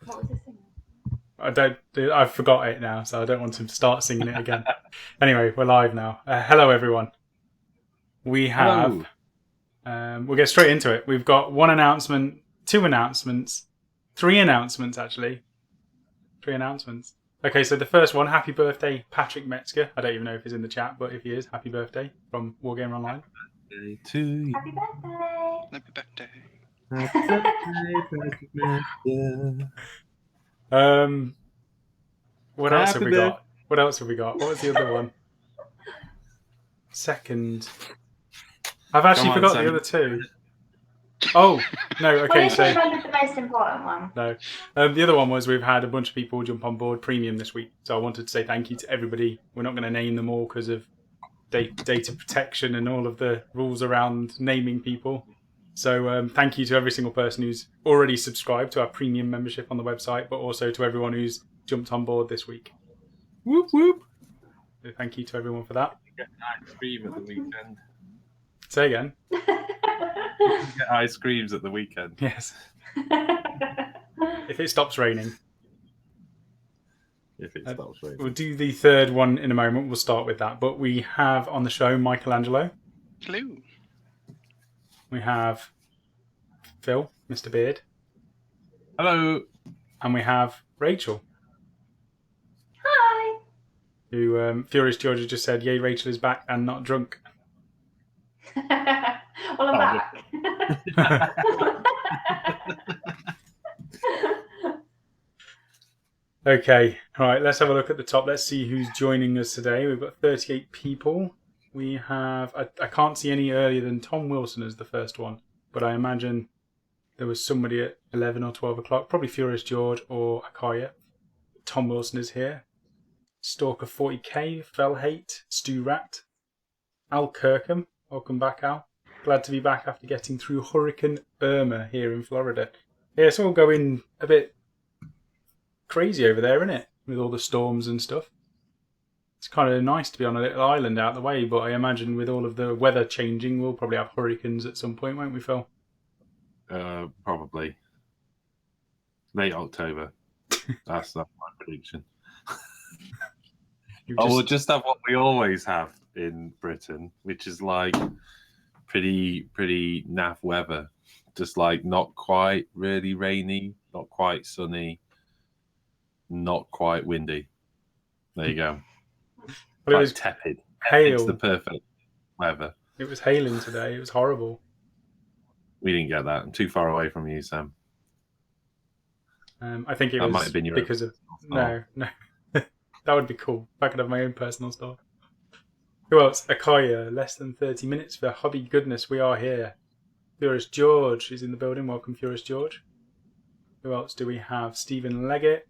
What was it singing? I forgot it now, so I don't want to start singing it again. Anyway, we're live now. Hello, everyone. We have. We'll get straight into it. We've got one announcement, two announcements, three announcements actually. Three announcements. Okay, so the first one, happy birthday, Patrick Metzger. I don't even know if he's in the chat, but if he is, happy birthday from Wargamer Online. Happy birthday to you. Happy birthday! Happy birthday. Happy birthday, Patrick Metzger. What else have we got? What else have we got? What was the other one? Second. I've actually forgot the other two. Oh, no, okay, so... I remembered the most important one. No. The other one was we've had a bunch of people jump on board Premium this week, so I wanted to say thank you to everybody. We're not going to name them all because of data protection and all of the rules around naming people. So thank you to every single person who's already subscribed to our Premium membership on the website, but also to everyone who's jumped on board this week. Whoop, whoop. So thank you to everyone for that. Get ice cream at the weekend. Say again. Get ice creams at the weekend. Yes. If it stops raining. If it stops raining. We'll do the third one in a moment. We'll start with that. But we have on the show Michelangelo. Hello. We have Phil, Mr. Beard. Hello. And we have Rachel. Hi! Who Furious Georgia just said, yay, Rachel is back and not drunk. Well, I'm back. Okay, all right, let's have a look at the top. Let's see who's joining us today. We've got 38 people. We have, I can't see any earlier than Tom Wilson as the first one, but I imagine there was somebody at 11 or 12 o'clock, probably Furious George or Akaya. Tom Wilson is here. Stalker 40k, Fellhate, Stu Rat, Al Kirkham. Welcome back, Al. Glad to be back after getting through Hurricane Irma here in Florida. Yeah, it's all going a bit crazy over there, isn't it? With all the storms and stuff. It's kind of nice to be on a little island out of the way, but I imagine with all of the weather changing, we'll probably have hurricanes at some point, won't we, Phil? Probably. Late October. That's my prediction. We'll just have what we always have in Britain, which is like pretty naff weather. Just like not quite really rainy, not quite sunny, not quite windy. There you go. But it was tepid. Hail. It's the perfect weather. It was hailing today. It was horrible. We didn't get that. I'm too far away from you, Sam. I think it that was might have been your because of... No. That would be cool. If I could have my own personal store. Who else? Akaya, less than 30 minutes for hobby goodness. We are here. Furious George is in the building. Welcome, Furious George. Who else do we have? Stephen Leggett.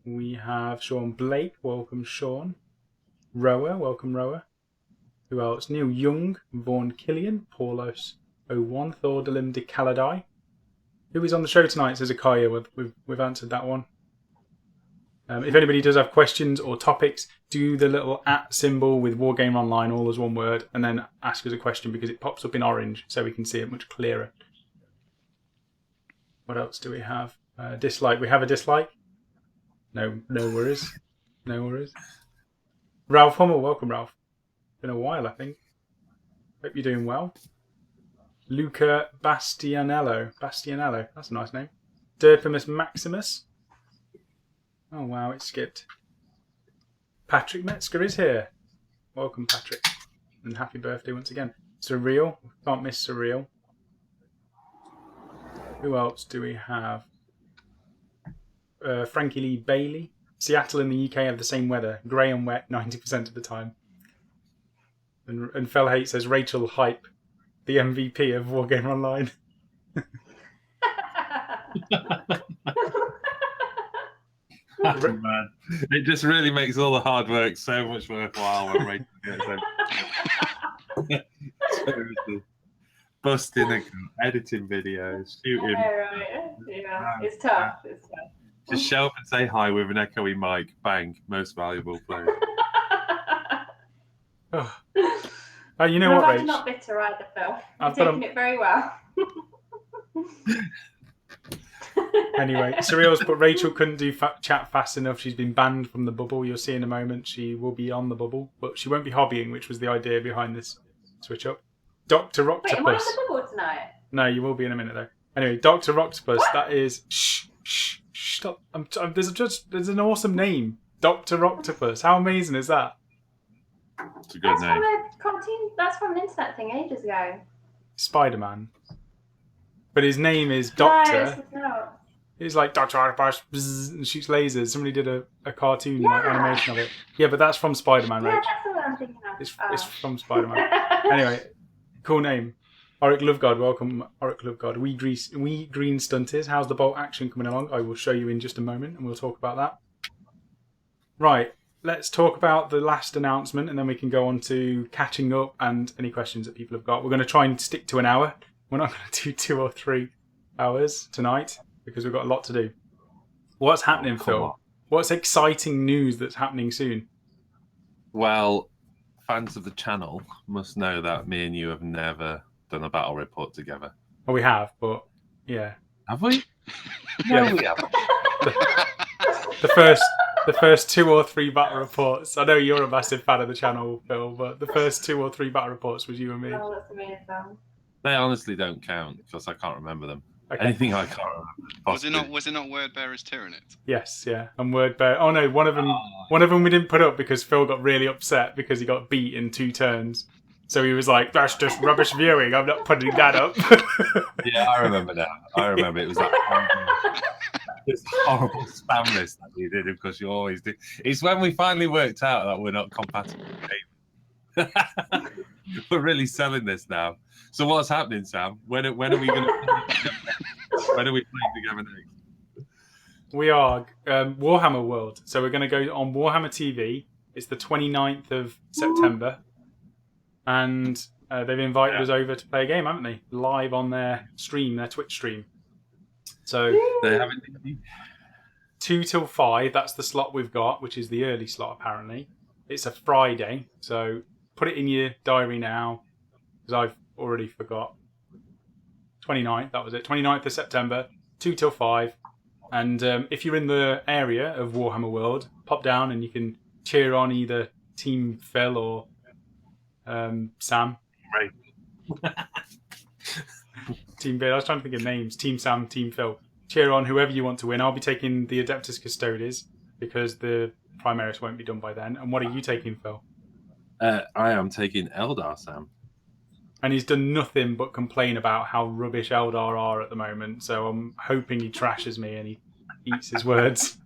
We have Sean Blake. Welcome, Sean. Rower. Welcome, Rower. Who else? Neil Young. Vaughan Killian. Paulos 01. Thordalim de Caladai. Who is on the show tonight? Says Akaya. We've answered that one. If anybody does have questions or topics, do the little @ symbol with Wargame Online, all as one word, and then ask us a question because it pops up in orange so we can see it much clearer. What else do we have? Dislike. We have a dislike? No worries. No worries. Ralph Hummel. Welcome, Ralph. Been a while, I think. Hope you're doing well. Luca Bastianello. That's a nice name. Derpimus Maximus. Oh, wow, it skipped. Patrick Metzger is here. Welcome, Patrick. And happy birthday once again. Surreal. Can't miss Surreal. Who else do we have? Frankie Lee Bailey. Seattle and the UK have the same weather. Grey and wet 90% of the time. And Fellhate says Rachel Hype, the MVP of Wargame Online. Oh, man. It just really makes all the hard work so much worthwhile when Rachel gets it. Busting, editing videos, shooting. Right. Yeah, it's tough. Just show up and say hi with an echoey mic. Bang, most valuable player. You know what, Rach? I'm not bitter either, Phil. I've taken it very well. Anyway, Surreal's put Rachel couldn't do chat fast enough. She's been banned from the bubble. You'll see in a moment she will be on the bubble, but she won't be hobbying, which was the idea behind this switch up. Dr. Wait, am I on Octopus. the bubble tonight? No, you will be in a minute though. Anyway, Dr. Octopus. That is stop. There's an awesome name, Dr. Octopus. How amazing is that? It's a good That's name. from a cartoon. That's from an internet thing ages ago. Spider-Man. But his name is No, Doctor. this is not. He's like Dr. Octopus bzzz, and shoots lasers. Somebody did a cartoon like, Yeah. animation of it. Yeah, but that's from Spider-Man, Yeah, right? that's the one I'm thinking of. It's from Spider-Man. Anyway, cool name. Auric Lovegod, welcome, Auric Lovegod. We green stunters. How's the bolt action coming along? I will show you in just a moment, and we'll talk about that. Right, let's talk about the last announcement, and then we can go on to catching up and any questions that people have got. We're going to try and stick to an hour. We're not going to do 2 or 3 hours tonight because we've got a lot to do. What's happening, Come Phil? on. What's exciting news that's happening soon? Well, fans of the channel must know that me and you have never done a battle report together. Well, we have, but yeah. Have we? Yeah. we haven't. The first 2 or 3 battle reports. I know you're a massive fan of the channel, Phil, but the first 2 or 3 battle reports was you and me. Oh, that's amazing. They honestly don't count because I can't remember them. Okay. Anything I can't remember. Was it not Word Bearer's Tyranid? Yes, yeah. And Word Bear. Oh no, one of them we didn't put up because Phil got really upset because he got beat in 2 turns. So he was like, "That's just rubbish viewing. I'm not putting that up." Yeah, I remember now. I remember it was that this horrible spam list that you did because you always do. It's when we finally worked out that we're not compatible. We're really selling this now. So what's happening, Sam? When are we going to? When are we playing together next? We are Warhammer World. So we're going to go on Warhammer TV. It's the 29th of September. And they've invited us over to play a game, haven't they? Live on their stream, their Twitch stream. So They haven't. 2 till 5, that's the slot we've got, which is the early slot apparently. It's a Friday, so put it in your diary now, because I've already forgot. 29th, that was it. 29th of September, 2 till 5. And if you're in the area of Warhammer World, pop down and you can cheer on either Team Phil or Sam. Right. Team Phil. I was trying to think of names. Team Sam, Team Phil. Cheer on whoever you want to win. I'll be taking the Adeptus Custodes because the Primaris won't be done by then. And what are you taking, Phil? I am taking Eldar, Sam. And he's done nothing but complain about how rubbish Eldar are at the moment. So I'm hoping he trashes me and he eats his words.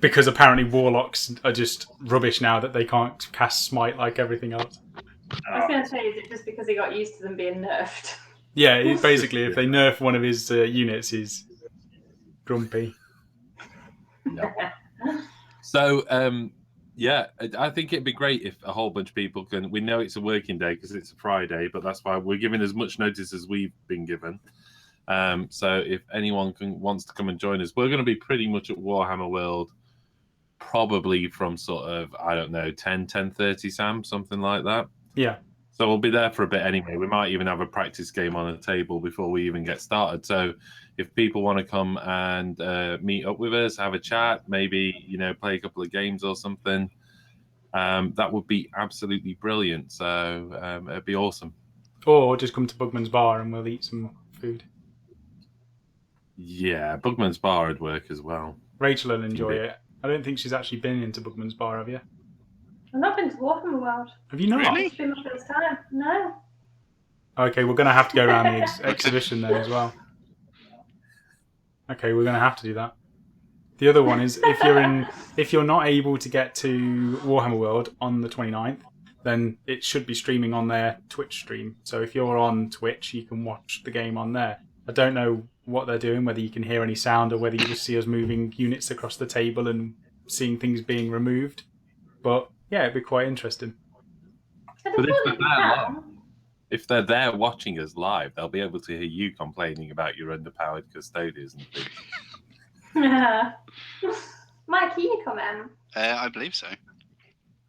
Because apparently Warlocks are just rubbish now that they can't cast Smite like everything else. I was going to say, is it just because he got used to them being nerfed? Yeah, basically, if they nerf one of his units, he's grumpy. Yeah. So, yeah, I think it'd be great if a whole bunch of people can. We know it's a working day because it's a Friday, but that's why we're giving as much notice as we've been given. So, if anyone wants to come and join us, we're going to be pretty much at Warhammer World, probably from sort of 10:30, Sam, something like that. Yeah. So we'll be there for a bit anyway. We might even have a practice game on the table before we even get started. So if people want to come and meet up with us, have a chat, maybe, play a couple of games or something, that would be absolutely brilliant. So it'd be awesome. Or just come to Bugman's Bar and we'll eat some food. Yeah, Bugman's Bar would work as well. Rachel will enjoy it. I don't think she's actually been into Bugman's Bar, have you? I've not been to Warhammer World. Have you not? Really? It's been my first time. No. Okay, we're going to have to go around the exhibition then as well. Okay, we're going to have to do that. The other one is if you're not able to get to Warhammer World on the 29th, then it should be streaming on their Twitch stream. So if you're on Twitch, you can watch the game on there. I don't know what they're doing, whether you can hear any sound or whether you just see us moving units across the table and seeing things being removed. But yeah, it'd be quite interesting. But if they're there watching us live, they'll be able to hear you complaining about your underpowered custodians and things. Mike, can you come in? I believe so.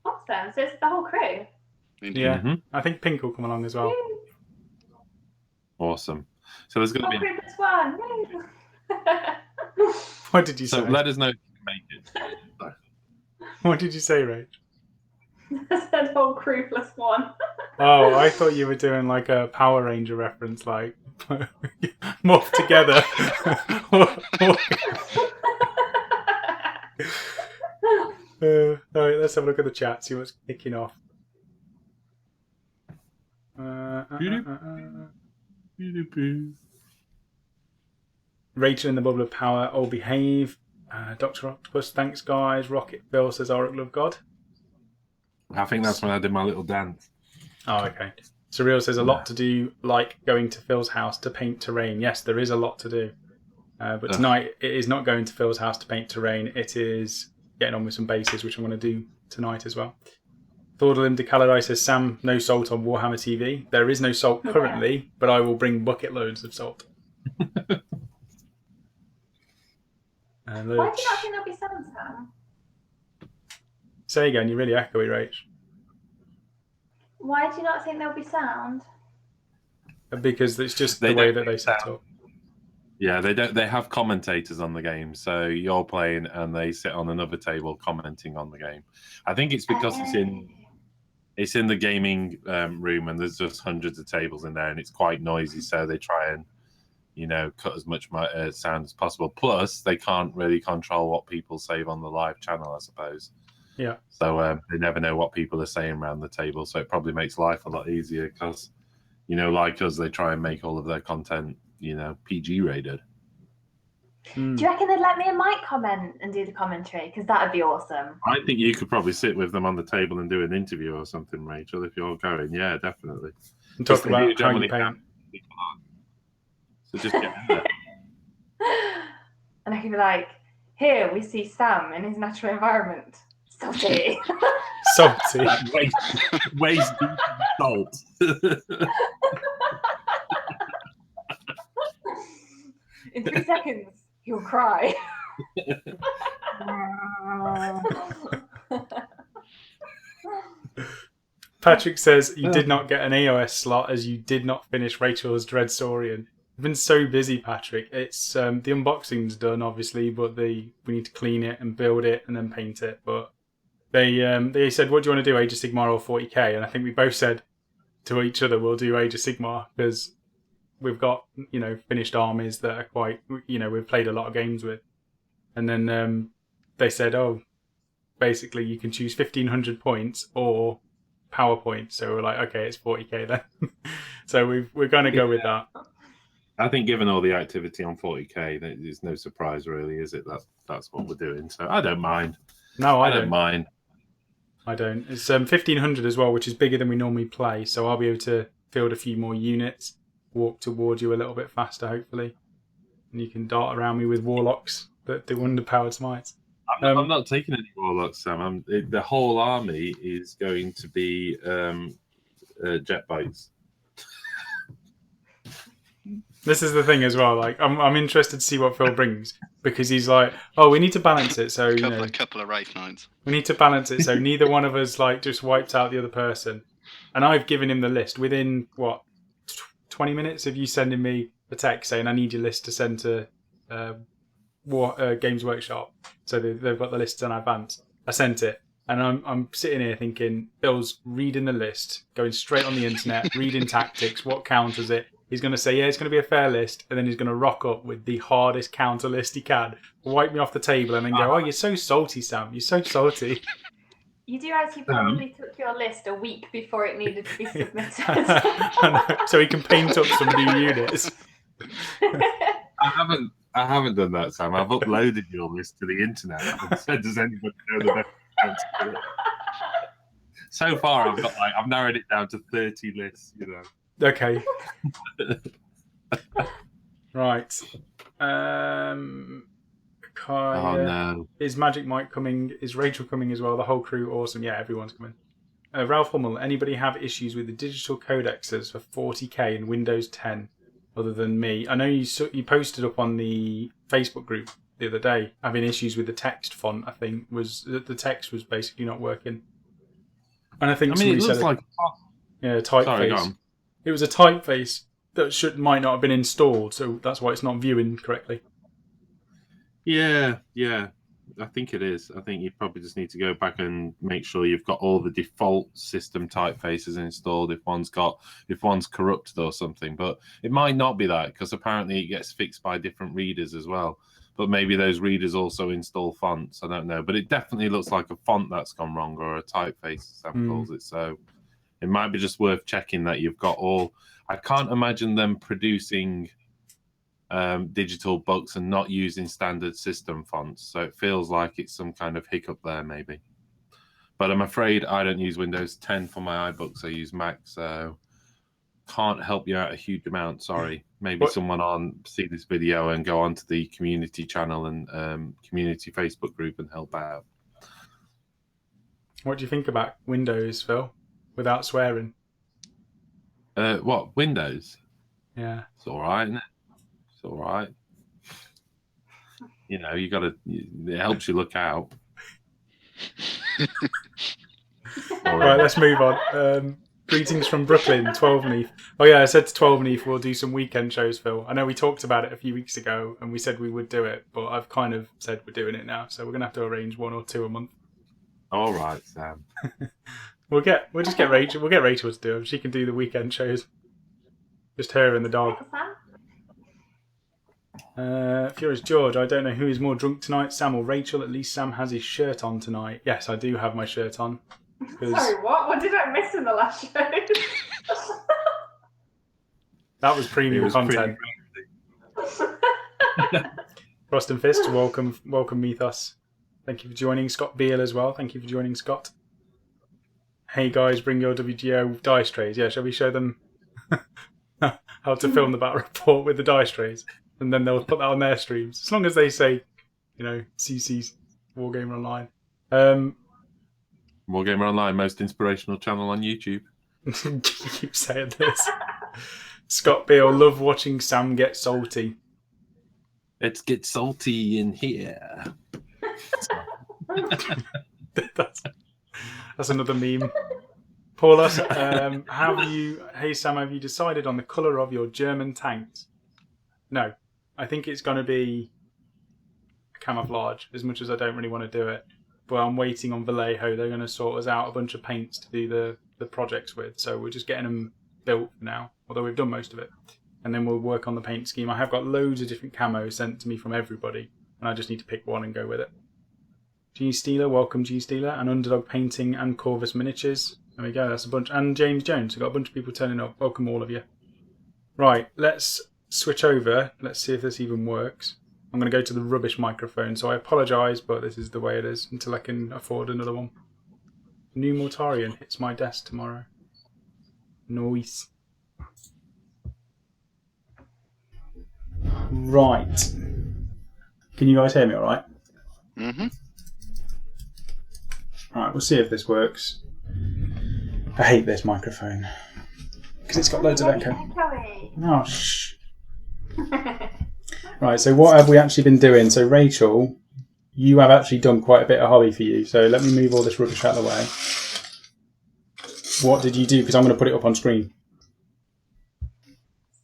Awesome. So it's the whole crew. Indeed. Yeah, Mhm. I think Pink will come along as well. Awesome. So there's going to be. Crew +1. Yay. What did you So say? let us know if you can make it. What did you say, Rach? I said whole crew +1. Oh, I thought you were doing like a Power Ranger reference, like morph together. All right, let's have a look at the chat, see what's kicking off. Rachel in the Bubble of Power, all behave. Dr. Octopus, thanks guys. Rocket Phil says Oracle of God. I think that's when I did my little dance. Oh, okay. Surreal says a lot to do, like going to Phil's house to paint terrain. Yes, there is a lot to do. But tonight it is not going to Phil's house to paint terrain. It is getting on with some bases, which I'm going to do tonight as well. Thordalim de Caladai says, Sam, no salt on Warhammer TV. There is no salt currently, but I will bring bucket loads of salt. Why do you not think there'll be sound, Sam? Say again, you're really echoey, Rach. Why do you not think there'll be sound? Because it's just the way that they set up. Yeah, they don't. They have commentators on the game, so you're playing and they sit on another table commenting on the game. I think it's because it's in the gaming room and there's just hundreds of tables in there and it's quite noisy, so they try and cut as much sound as possible. Plus, they can't really control what people save on the live channel, I suppose. Yeah. So they never know what people are saying around the table, so it probably makes life a lot easier because, like us, they try and make all of their content, PG rated. Do you reckon they'd let me and Mike comment and do the commentary? Because that would be awesome. I think you could probably sit with them on the table and do an interview or something, Rachel, if you're going. Yeah, definitely. And talk about how you paint. So just get in there. And I could be like, here we see Sam in his natural environment. Salty. Salty. Waist deep in salt. In 3 seconds, he'll cry. Patrick says you did not get an AOS slot as you did not finish Rachel's Dreadstorian. I've been so busy, Patrick. It's the unboxing's done, obviously, but we need to clean it and build it and then paint it. But they said, "What do you want to do, Age of Sigmar or 40k?" And I think we both said to each other, "We'll do Age of Sigmar," because we've got finished armies that are quite we've played a lot of games with. And then they said, "Oh, basically you can choose 1,500 points or power points." So we're like, "Okay, it's 40k then." So we're going to go with that. I think given all the activity on 40k, there's no surprise really, is it? That's what we're doing. So I don't mind. No, I don't mind. I don't. It's 1,500 as well, which is bigger than we normally play. So I'll be able to field a few more units, walk toward you a little bit faster, hopefully. And you can dart around me with warlocks that do underpowered smites. I'm not taking any warlocks, Sam. The whole army is going to be jet bikes. This is the thing as well. Like, I'm interested to see what Phil brings because he's like, "Oh, we need to balance it." So a couple of Wraith Knights. We need to balance it so neither one of us just wipes out the other person. And I've given him the list within 20 minutes of you sending me a text saying I need your list to send to Games Workshop. So they've got the list in advance. I sent it, and I'm sitting here thinking Bill's reading the list, going straight on the internet, reading tactics. What counters it? He's going to say, yeah, it's going to be a fair list, and then he's going to rock up with the hardest counter list he can, wipe me off the table, and then go, "Oh, you're so salty, Sam. You're so salty." You do actually probably took your list a week before it needed to be submitted. So he can paint up some new units. I haven't done that, Sam. I've uploaded your list to the internet and said, "Does anybody know the best counter to it?" So far, I've narrowed it down to 30 lists. Okay. Right. Oh no. Is Magic Mike coming? Is Rachel coming as well? The whole crew, awesome. Yeah, everyone's coming. Ralph Hummel, anybody have issues with the digital codexes for 40k in Windows 10 other than me? I know you posted up on the Facebook group the other day having issues with the text font. I think the text was basically not working. And I think it looks like typeface. Sorry, go on. It was a typeface that might not have been installed, so that's why it's not viewing correctly. Yeah. I think it is. I think you probably just need to go back and make sure you've got all the default system typefaces installed if one's corrupted or something. But it might not be that, because apparently it gets fixed by different readers as well. But maybe those readers also install fonts. I don't know. But it definitely looks like a font that's gone wrong, or a typeface, Sam calls it. So it might be just worth checking that you've got all. I can't imagine them producing digital books and not using standard system fonts, so it feels like it's some kind of hiccup there maybe. But I'm afraid I don't use Windows 10 for my iBooks. I use Mac, so can't help you out a huge amount. Sorry. Maybe someone see this video and go onto the community channel and community Facebook group and help out. What do you think about Windows, Phil? Without swearing. What, Windows? Yeah. It's all right, isn't it? It's all right. You know, it helps you look out. All right, let's move on. Greetings from Brooklyn, 12neath. Oh yeah, I said to 12neath we'll do some weekend shows, Phil. I know we talked about it a few weeks ago and we said we would do it, but I've kind of said we're doing it now, so we're going to have to arrange 1 or 2 a month. All right, Sam. We'll just get Rachel. We'll get Rachel to do them. She can do the weekend shows. Just her and the dog. Furious George, I don't know who is more drunk tonight, Sam or Rachel. At least Sam has his shirt on tonight. Yes, I do have my shirt on. Sorry, what? What did I miss in the last show? That was premium content. Frost and Fist, welcome Mythos. Thank you for joining. Scott Beale as well. Thank you for joining, Scott. Hey guys, bring your WGO dice trays. Yeah, shall we show them how to film the battle report with the dice trays? And then they'll put that on their streams. As long as they say, CC's Wargamer Online. Wargamer Online, most inspirational channel on YouTube. You keep saying this. Scott Beale, love watching Sam get salty. Let's get salty in here. That's another meme. Paulus, hey Sam, have you decided on the colour of your German tanks? No. I think it's going to be camouflage, as much as I don't really want to do it. But I'm waiting on Vallejo. They're going to sort us out a bunch of paints to do the projects with. So we're just getting them built for now, although we've done most of it. And then we'll work on the paint scheme. I have got loads of different camos sent to me from everybody, and I just need to pick one and go with it. G Steeler, welcome G Steeler, and Underdog Painting and Corvus Miniatures. There we go, that's a bunch. And James Jones, we've got a bunch of people turning up. Welcome all of you. Right, let's switch over. Let's see if this even works. I'm going to go to the rubbish microphone, so I apologise, but this is the way it is until I can afford another one. New Mortarian hits my desk tomorrow. Nice. Right. Can you guys hear me all right? Mm-hmm. Right, we'll see if this works. I hate this microphone because it's got loads of echo. No, shh. Right, so what have we actually been doing? So Rachel, you have actually done quite a bit of hobby for you. So let me move all this rubbish out of the way. What did you do? Because I'm going to put it up on screen.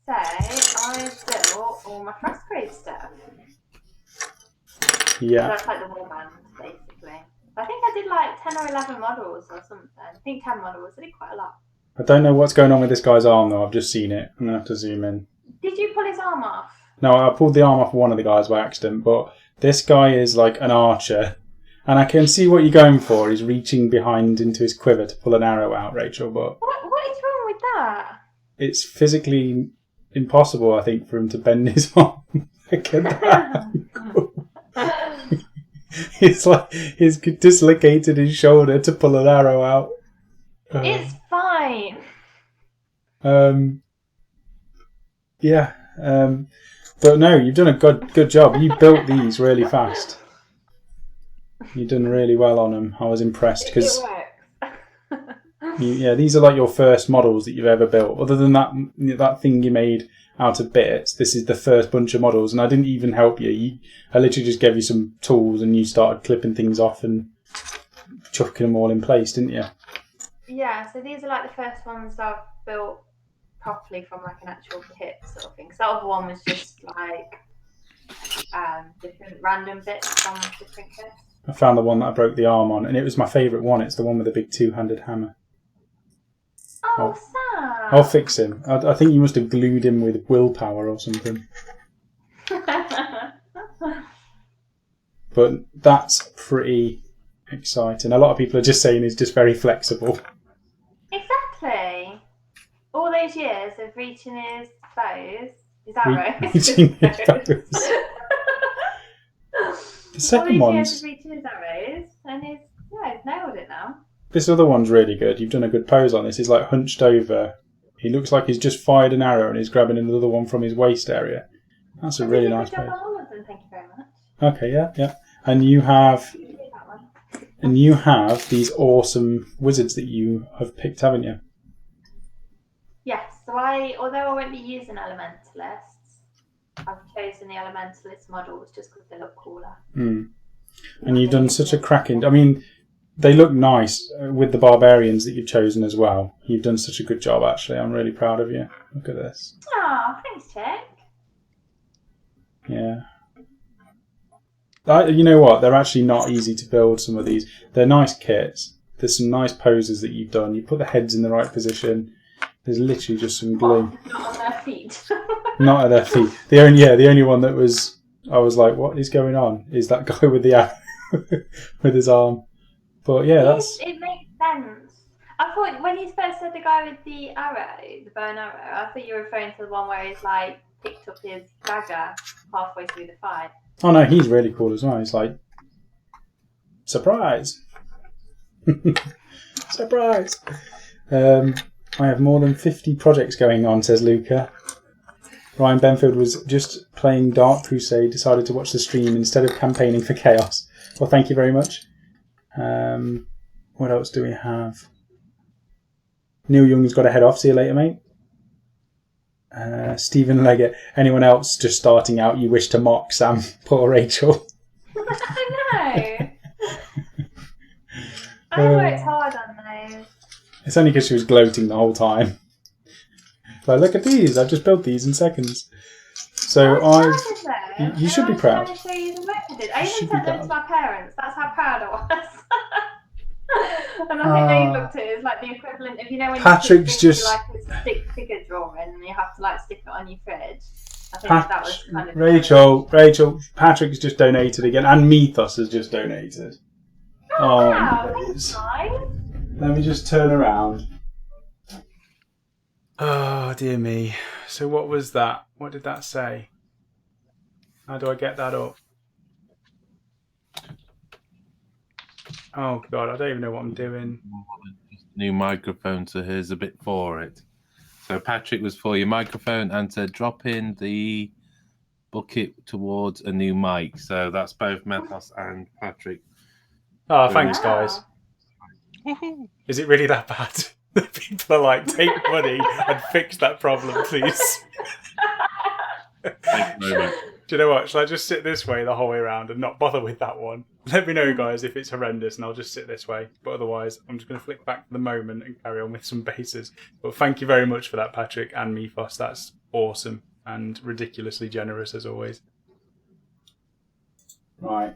So I built all my Frostgrave stuff. Yeah. So that's like the Warband, basically. I think I did like 10 or 11 models or something. I think 10 models. I did quite a lot. I don't know what's going on with this guy's arm though. I've just seen it. I'm going to have to zoom in. Did you pull his arm off? No, I pulled the arm off of one of the guys by accident, but this guy is like an archer. And I can see what you're going for. He's reaching behind into his quiver to pull an arrow out, Rachel, but... What is wrong with that? It's physically impossible, I think, for him to bend his arm. Look at that. He's dislocated his shoulder to pull an arrow out. It's fine. Yeah. But no, you've done a good job. You built these really fast. You've done really well on them. I was impressed because these are like your first models that you've ever built. Other than that thing you made out of bits, this is the first bunch of models, and I didn't even help you. I literally just gave you some tools, and you started clipping things off and chucking them all in place, didn't you? Yeah. So these are like the first ones I've built properly from like an actual kit sort of thing. Because that other one was just like different random bits from different kits. I found the one that I broke the arm on, and it was my favourite one. It's the one with the big two-handed hammer. Oh, sad. I'll fix him. I think you must have glued him with willpower or something. But that's pretty exciting. A lot of people are just saying he's just very flexible. Exactly. All those years of reaching his bows, his arrows. Reaching his bows. The second all these one's... years of reaching his arrows, and he's nailed it now. This other one's really good. You've done a good pose on this. He's like hunched over. He looks like he's just fired an arrow and he's grabbing another one from his waist area. That's a really nice pose. Thank you very much. Okay, yeah. And you have these awesome wizards that you have picked, haven't you? Yes, so although I won't be using elementalists, I've chosen the elementalist models just because they look cooler. Mm. And you've done such a cracking... I mean, they look nice with the barbarians that you've chosen as well. You've done such a good job, actually. I'm really proud of you. Look at this. Oh, thanks, Chick. Yeah. You know what? They're actually not easy to build, some of these. They're nice kits. There's some nice poses that you've done. You put the heads in the right position. There's literally just some glue. Not on their feet. Not at their feet. The only one that was... I was like, what is going on? Is that guy with the arrow with his arm. But yeah, that's... It makes sense. I thought when you first said the guy with the arrow, the bow and arrow, I thought you were referring to the one where he's like picked up his dagger halfway through the fight. Oh no, he's really cool as well. He's like, surprise! Surprise! I have more than 50 projects going on, says Luca. Ryan Benfield was just playing Dark Crusade, decided to watch the stream instead of campaigning for Chaos. Well, thank you very much. What else do we have? Neil Young's got to head off. See you later, mate. Stephen Leggett. Anyone else just starting out you wish to mock, Sam? Poor Rachel. I know. I worked hard on those. It's only because she was gloating the whole time. Like, look at these. I've just built these in seconds. So you should be proud. I was trying to show you the work I did. I even sent them to my parents. That's how proud I was. And I think they looked at it as like the equivalent of, you know, when Patrick's you just like a stick figure drawing and you have to like stick it on your fridge. I think that was kind of Rachel, Patrick's just donated again, and Mythos has just donated. Oh wow, that that's is. nice. Let me just turn around. Oh dear me. So what was that? What did that say? How do I get that up? Oh god, I don't even know what I'm doing. New microphone, so here's a bit for it. So Patrick was for your microphone and to drop in the bucket towards a new mic. So that's both Methos and Patrick. Oh, thanks guys. Woohoo. Is it really that bad? People are like, take money and fix that problem, please. Thank you very much. Do you know what? Shall I just sit this way the whole way around and not bother with that one? Let me know, guys, if it's horrendous, and I'll just sit this way. But otherwise, I'm just going to flick back to the moment and carry on with some bases. But thank you very much for that, Patrick and Mythos. That's awesome and ridiculously generous, as always. Right.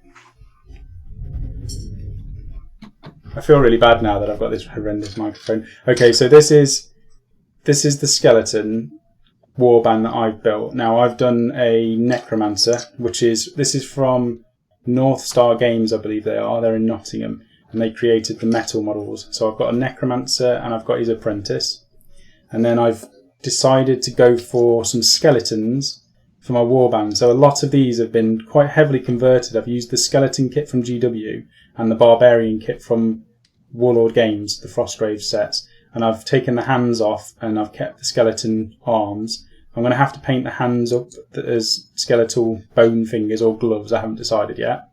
I feel really bad now that I've got this horrendous microphone. Okay, so this is the skeleton warband that I've built. Now I've done a necromancer, this is from North Star Games, I believe they are. They're in Nottingham, and they created the metal models. So I've got a necromancer and I've got his apprentice, and then I've decided to go for some skeletons for my warband. So a lot of these have been quite heavily converted. I've used the skeleton kit from GW and the barbarian kit from Warlord Games, the Frostgrave sets, and I've taken the hands off and I've kept the skeleton arms. I'm going to have to paint the hands up as skeletal bone fingers or gloves. I haven't decided yet,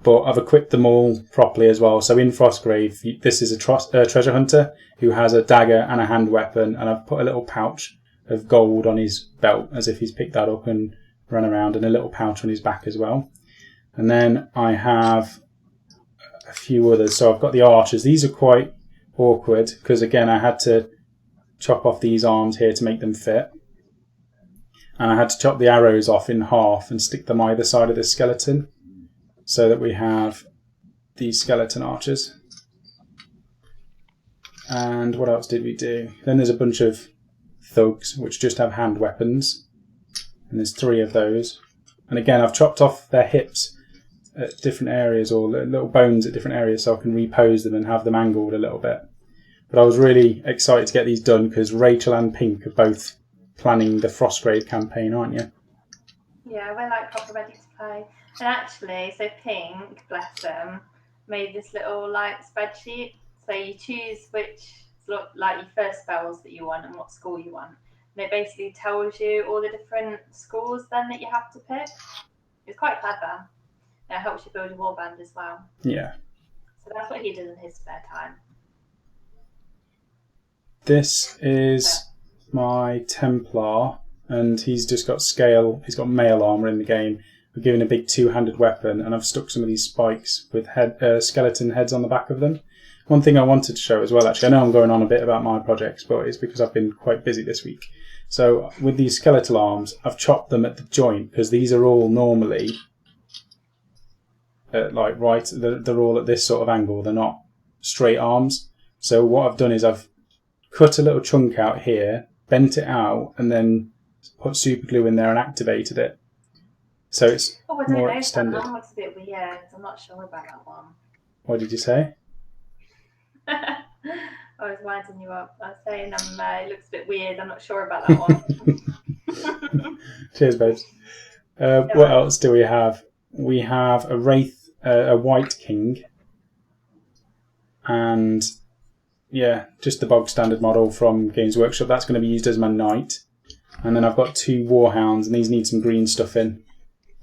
but I've equipped them all properly as well. So in Frostgrave, this is a treasure hunter who has a dagger and a hand weapon, and I've put a little pouch of gold on his belt as if he's picked that up and run around, and a little pouch on his back as well. And then I have a few others. So I've got the archers. These are quite awkward because, again, I had to chop off these arms here to make them fit. And I had to chop the arrows off in half and stick them either side of the skeleton so that we have these skeleton archers. And what else did we do? Then there's a bunch of thugs which just have hand weapons. And there's 3 of those. And again, I've chopped off their hips at different areas, or little bones at different areas, so I can repose them and have them angled a little bit. But I was really excited to get these done because Rachel and Pink are both planning the Frostgrave campaign, aren't you? Yeah, we're like proper ready to play. And actually, so Pink, bless them, made this little like spreadsheet. So you choose which like your first spells that you want and what school you want. And it basically tells you all the different schools then that you have to pick. It's quite clever. It helps you build a warband as well. Yeah. So that's what he does in his spare time. This is my Templar, and he's just got scale. He's got mail armor in the game. We're given a big 2-handed weapon, and I've stuck some of these spikes with skeleton heads on the back of them. One thing I wanted to show as well, actually, I know I'm going on a bit about my projects, but it's because I've been quite busy this week. So with these skeletal arms, I've chopped them at the joint because these are all normally they're all at this sort of angle. They're not straight arms. So what I've done is I've cut a little chunk out here, bent it out, and then put super glue in there and activated it. So it's more extended. That one looks a bit weird. I'm not sure about that one. What did you say? I was winding you up. I was saying it looks a bit weird. I'm not sure about that one. Cheers, babes. What else do we have? We have a Wraith, a White King, and yeah, just the bog standard model from Games Workshop. That's going to be used as my knight. And then I've got 2 Warhounds, and these need some green stuff in.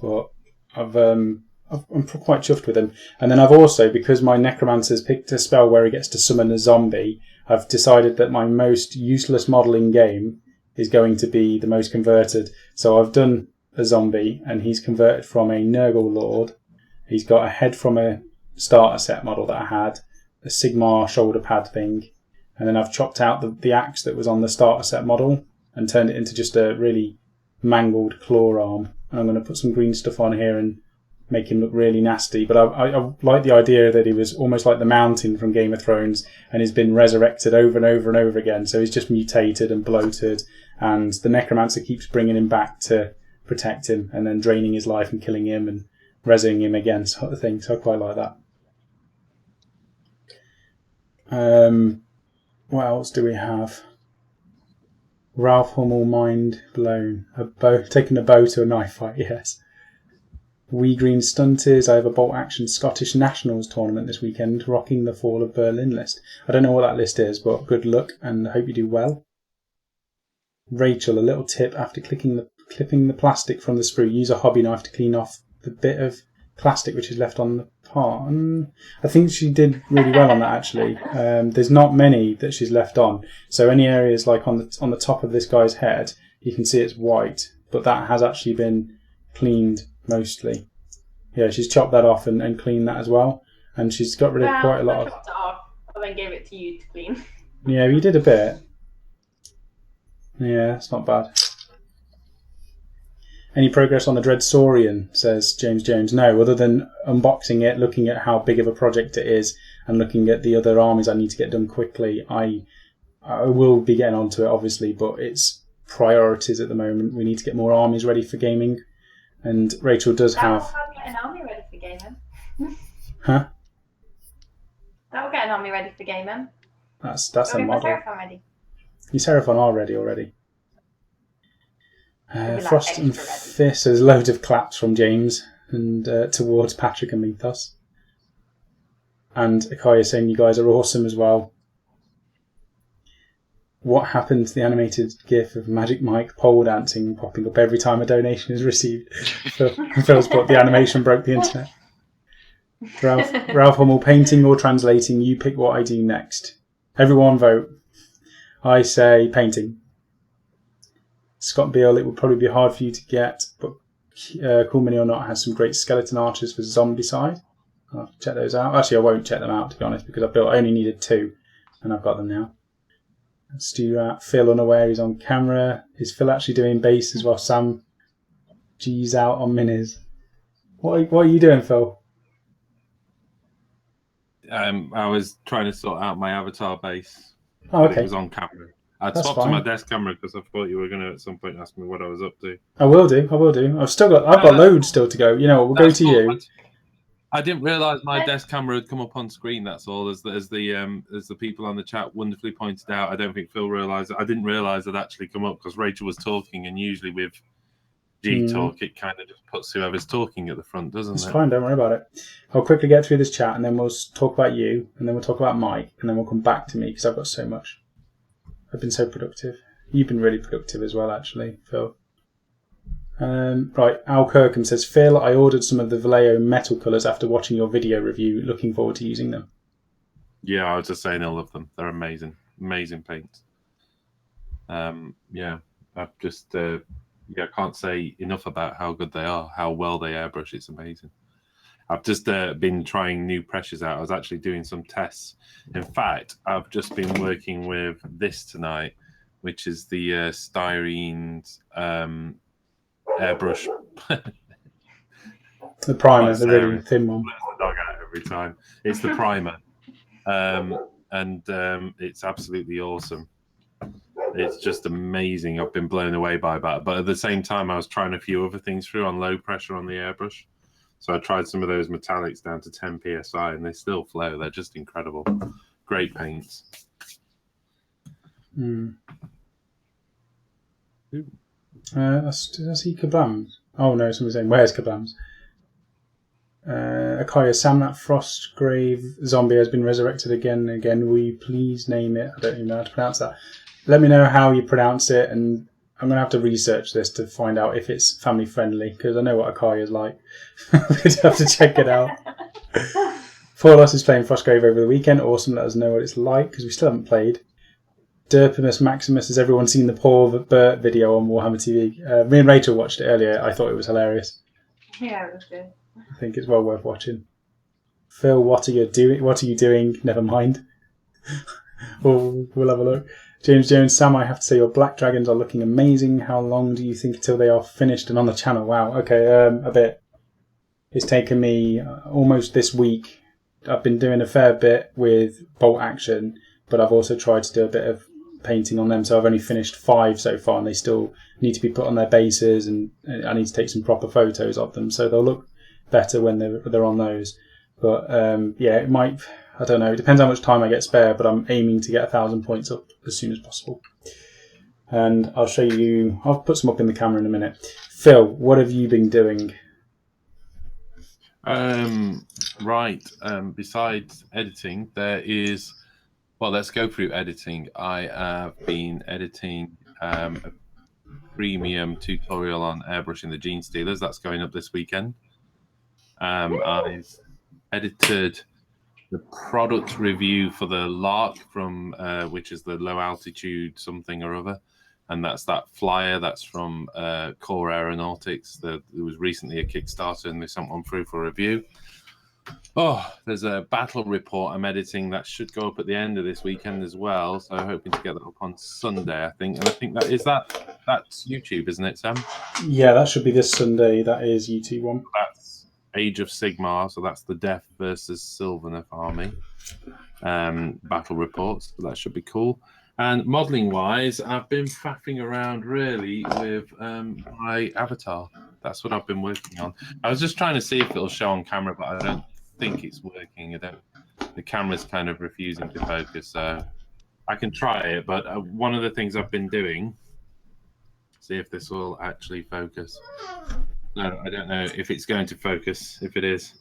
But I'm quite chuffed with them. And then I've also, because my Necromancer's picked a spell where he gets to summon a zombie, I've decided that my most useless model in game is going to be the most converted. So I've done a zombie, and he's converted from a Nurgle Lord. He's got a head from a starter set model that I had, a Sigmar shoulder pad thing, and then I've chopped out the axe that was on the starter set model and turned it into just a really mangled claw arm. And I'm going to put some green stuff on here and make him look really nasty. But I like the idea that he was almost like the Mountain from Game of Thrones and has been resurrected over and over and over again. So he's just mutated and bloated, and the Necromancer keeps bringing him back to protect him and then draining his life and killing him and rezzing him again, sort of thing. So I quite like that. What else do we have? Ralph Hummel, mind blown. Taking a bow to a knife fight, yes. Wee Green Stunties. I have a bolt action Scottish Nationals tournament this weekend, rocking the Fall of Berlin list. I don't know what that list is, but good luck and I hope you do well. Rachel, a little tip after clipping the plastic from the sprue, use a hobby knife to clean off the bit of plastic which is left on the part. I think she did really well on that, actually. There's not many that she's left on, so any areas like on the top of this guy's head, you can see it's white, but that has actually been cleaned mostly. Yeah, she's chopped that off and cleaned that as well, and she's got rid of quite a lot I chopped it off and then gave it to you to clean. Yeah, you did a bit. Yeah, it's not bad. Any progress on the Dread Saurian, says James Jones? No, other than unboxing it, looking at how big of a project it is, and looking at the other armies I need to get done quickly. I will be getting onto it, obviously, but it's priorities at the moment. We need to get more armies ready for gaming, and Rachel does have... That will get an army ready for gaming. Huh? That will get an army ready for gaming. That's a model. Seraphon ready. Your Seraphon are ready already. Like Frost and Fist, there's loads of claps from James and towards Patrick and Mythos. And Akaya saying you guys are awesome as well. What happened to the animated gif of Magic Mike pole dancing popping up every time a donation is received? Phil's put the animation broke the internet. Ralph Hummel, painting or translating, you pick what I do next. Everyone vote. I say painting. Scott Beale, it would probably be hard for you to get, but Cool Mini or Not has some great skeleton archers for zombie side. I'll have to check those out. Actually, I won't check them out, to be honest, because I only needed 2, and I've got them now. Let's do that. Phil unaware he's on camera. Is Phil actually doing bases while Sam G's out on minis? What are you doing, Phil? I was trying to sort out my avatar base. Oh, But okay. it was on camera. I That's swapped to my fine. desk camera because I thought you were going to at some point ask me what I was up to. I will do. I've got loads still to go. You know, we'll go That's to cool. you. I didn't realise my desk camera had come up on screen. That's all. As the people on the chat wonderfully pointed out, I don't think Phil realised. I didn't realise it actually come up because Rachel was talking, and usually with G talk, it kind of just puts whoever's talking at the front, doesn't It's it? fine. Don't worry about it. I'll quickly get through this chat, and then we'll talk about you, and then we'll talk about Mike, and then we'll come back to me because I've got so much. I've been so productive. You've been really productive as well, actually, Phil. Right, Al Kirkham says, Phil, I ordered some of the Vallejo metal colours after watching your video review. Looking forward to using them. Yeah, I was just saying I love them. They're amazing. Amazing paints. Yeah, I've just... I can't say enough about how good they are, how well they airbrush. It's amazing. I've just been trying new pressures out. I was actually doing some tests. In fact, I've just been working with this tonight, which is the Styrene airbrush. The primer, the really thin one. Lets the dog out every time. It's the primer. And it's absolutely awesome. It's just amazing. I've been blown away by that. But at the same time, I was trying a few other things through on low pressure on the airbrush. So I tried some of those metallics down to 10 psi, and they still flow. They're just incredible. Great paints. I see Kablams. Oh no, somebody's saying, where's Kablams? Akaya, Sam, that Frostgrave zombie has been resurrected again and again. Will you please name it? I don't even know how to pronounce that. Let me know how you pronounce it, and I'm going to have to research this to find out if it's family friendly, because I know what Akaya is like. We'd have to check it out. Forlos is playing Frostgrave over the weekend. Awesome, let us know what it's like, because we still haven't played. Derpimus Maximus, has everyone seen the Paul Burt video on Warhammer TV? Me and Rachel watched it earlier. I thought it was hilarious. Yeah, it was good. I think it's well worth watching. Phil, what are you doing? Never mind. we'll have a look. James Jones, Sam, I have to say your black dragons are looking amazing. How long do you think until they are finished and on the channel? Wow, okay, a bit. It's taken me almost this week. I've been doing a fair bit with bolt action, but I've also tried to do a bit of painting on them, so I've only finished 5 so far, and they still need to be put on their bases, and I need to take some proper photos of them, so they'll look better when they're on those. But yeah, it might, I don't know, it depends how much time I get spare, but I'm aiming to get 1,000 points up as soon as possible. And I'll show you, I'll put some up in the camera in a minute. Phil, what have you been doing? Right, besides editing, there is, well, let's go through editing. I have been editing a premium tutorial on airbrushing the Gene Stealers. That's going up this weekend. I've edited the product review for the Lark from which is the low altitude something or other, and that's that flyer that's from Core Aeronautics. There was recently a Kickstarter, and they sent one through for review. Oh, there's a battle report I'm editing that should go up at the end of this weekend as well. So I'm hoping to get that up on Sunday, I think. And I think that's YouTube, isn't it, Sam? Yeah, that should be this Sunday. That is YouTube one. That's Age of Sigmar, so that's the Death versus Sylvaneth army battle reports. So that should be cool. And modelling wise, I've been faffing around really with my avatar. That's what I've been working on. I was just trying to see if it'll show on camera, but I don't think it's working. The camera's kind of refusing to focus, so I can try it. But one of the things I've been doing, see if this will actually focus. No, I don't know if it's going to focus. If it is,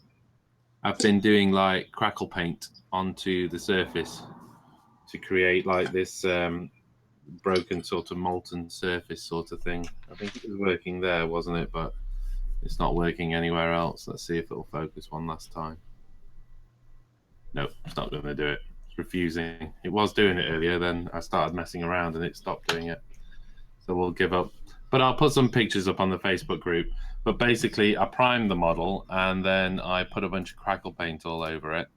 I've been doing like crackle paint onto the surface to create like this broken sort of molten surface sort of thing. I think it was working there, wasn't it? But it's not working anywhere else. Let's see if it'll focus one last time. Nope, it's not going to do it. It's refusing. It was doing it earlier, then I started messing around and it stopped doing it. So we'll give up. But I'll put some pictures up on the Facebook group. But basically, I primed the model and then I put a bunch of crackle paint all over it.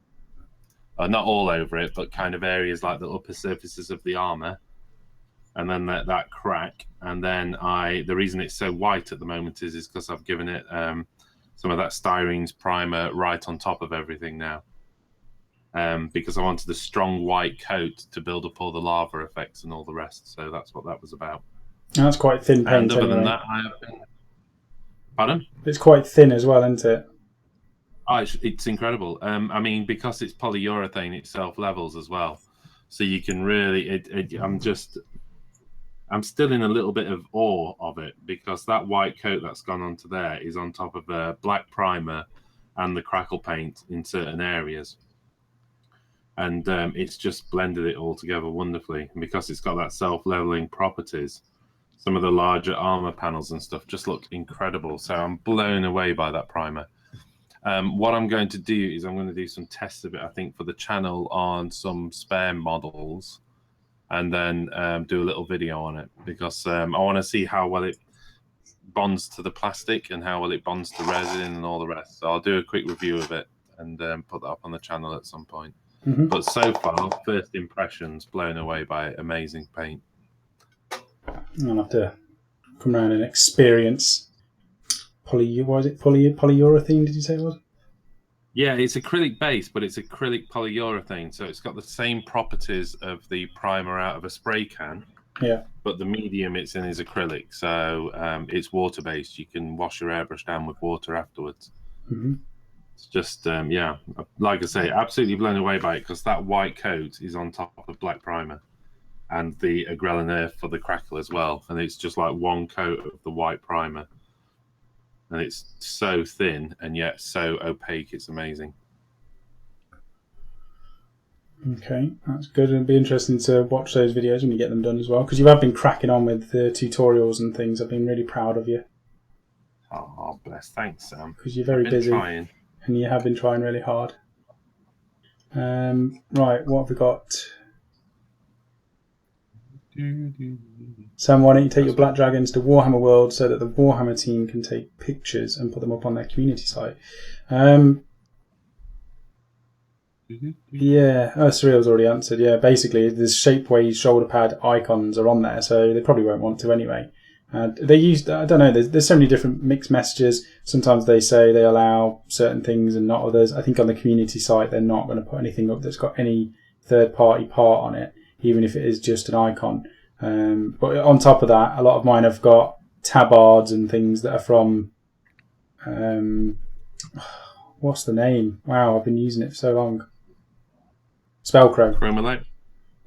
Not all over it, but kind of areas like the upper surfaces of the armor. and then let that crack. And then the reason it's so white at the moment is because I've given it some of that Styrene's primer right on top of everything now. Because I wanted a strong white coat to build up all the lava effects and all the rest. So that's what that was about. And that's quite thin paint. And other anyway. than that, I have been... Pardon? It's quite thin as well, isn't it? Oh, it's incredible. I mean, because it's polyurethane, it self-levels as well. So you can really... I'm still in a little bit of awe of it, because that white coat that's gone onto there is on top of a black primer and the crackle paint in certain areas. And it's just blended it all together wonderfully. And because it's got that self-leveling properties, some of the larger armor panels and stuff just look incredible. So I'm blown away by that primer. What I'm going to do is I'm going to do some tests of it, I think, for the channel on some spare models, and then do a little video on it, because I want to see how well it bonds to the plastic and how well it bonds to resin and all the rest. So I'll do a quick review of it and put that up on the channel at some point. Mm-hmm. But so far, first impressions, blown away by it. Amazing paint. I'll have to come around and experience polyurethane, did you say it was? Yeah, it's acrylic base, but it's acrylic polyurethane, so it's got the same properties of the primer out of a spray can. Yeah. But the medium it's in is acrylic, so it's water-based. You can wash your airbrush down with water afterwards. Mm-hmm. It's just, yeah, like I say, absolutely blown away by it, because that white coat is on top of black primer and the Agrellan Earth for the crackle as well. And it's just like one coat of the white primer. And it's so thin and yet so opaque. It's amazing. Okay, that's good. It'll be interesting to watch those videos when you get them done as well, because you have been cracking on with the tutorials and things. I've been really proud of you. Oh, bless. Thanks, Sam. Because you're very busy. Trying. And you have been trying really hard. Right, what have we got? Sam, why don't you take your black dragons to Warhammer World so that the Warhammer team can take pictures and put them up on their community site? Yeah, Surreal's already answered. Yeah, basically, the Shapeways shoulder pad icons are on there, so they probably won't want to anyway. They used, I don't know, there's so many different mixed messages. Sometimes they say they allow certain things and not others. I think on the community site, they're not going to put anything up that's got any third-party part on it, even if it is just an icon. But on top of that, a lot of mine have got tabards and things that are from... what's the name? Wow, I've been using it for so long. Spellcrow. Chromalite?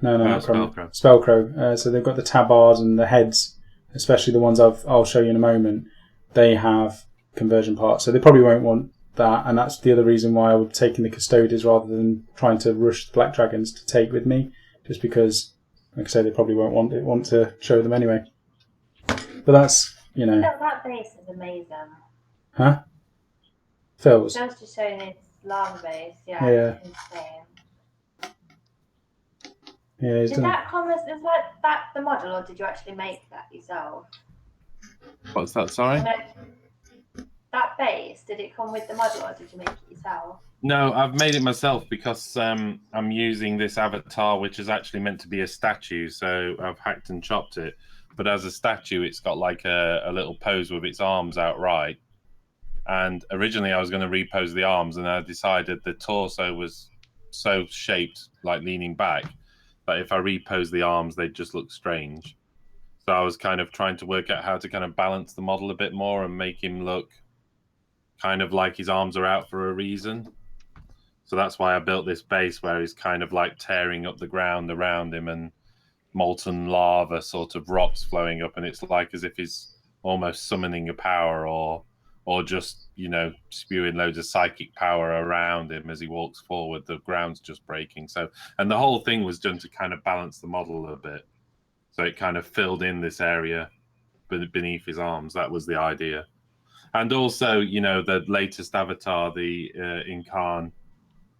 No, not Spellcrow. Spellcrow. So they've got the tabards and the heads, especially the ones I'll show you in a moment. They have conversion parts, so they probably won't want that, and that's the other reason why I would take in the Custodians rather than trying to rush the Black Dragons to take with me, just because, like I say, they probably won't want to show them anyway. But that's, you know... That base is amazing. Huh? Phil's? Just to show this lava base, yeah. Yeah. It's insane. Yeah, he's Is done that that the model, or did you actually make that yourself? What's that, sorry? That base, did it come with the model, or did you make it yourself? No, I've made it myself because I'm using this avatar, which is actually meant to be a statue, so I've hacked and chopped it. But as a statue, it's got like a little pose with its arms outright. And originally I was going to repose the arms, and I decided the torso was so shaped, like leaning back, that if I repose the arms, they'd just look strange. So I was kind of trying to work out how to kind of balance the model a bit more and make him look kind of like his arms are out for a reason. So that's why I built this base where he's kind of like tearing up the ground around him and molten lava sort of rocks flowing up, and it's like as if he's almost summoning a power or just, you know, spewing loads of psychic power around him as he walks forward. The ground's just breaking. So, and the whole thing was done to kind of balance the model a bit. So it kind of filled in this area beneath his arms. That was the idea. And also, you know, the latest avatar, the Incarn,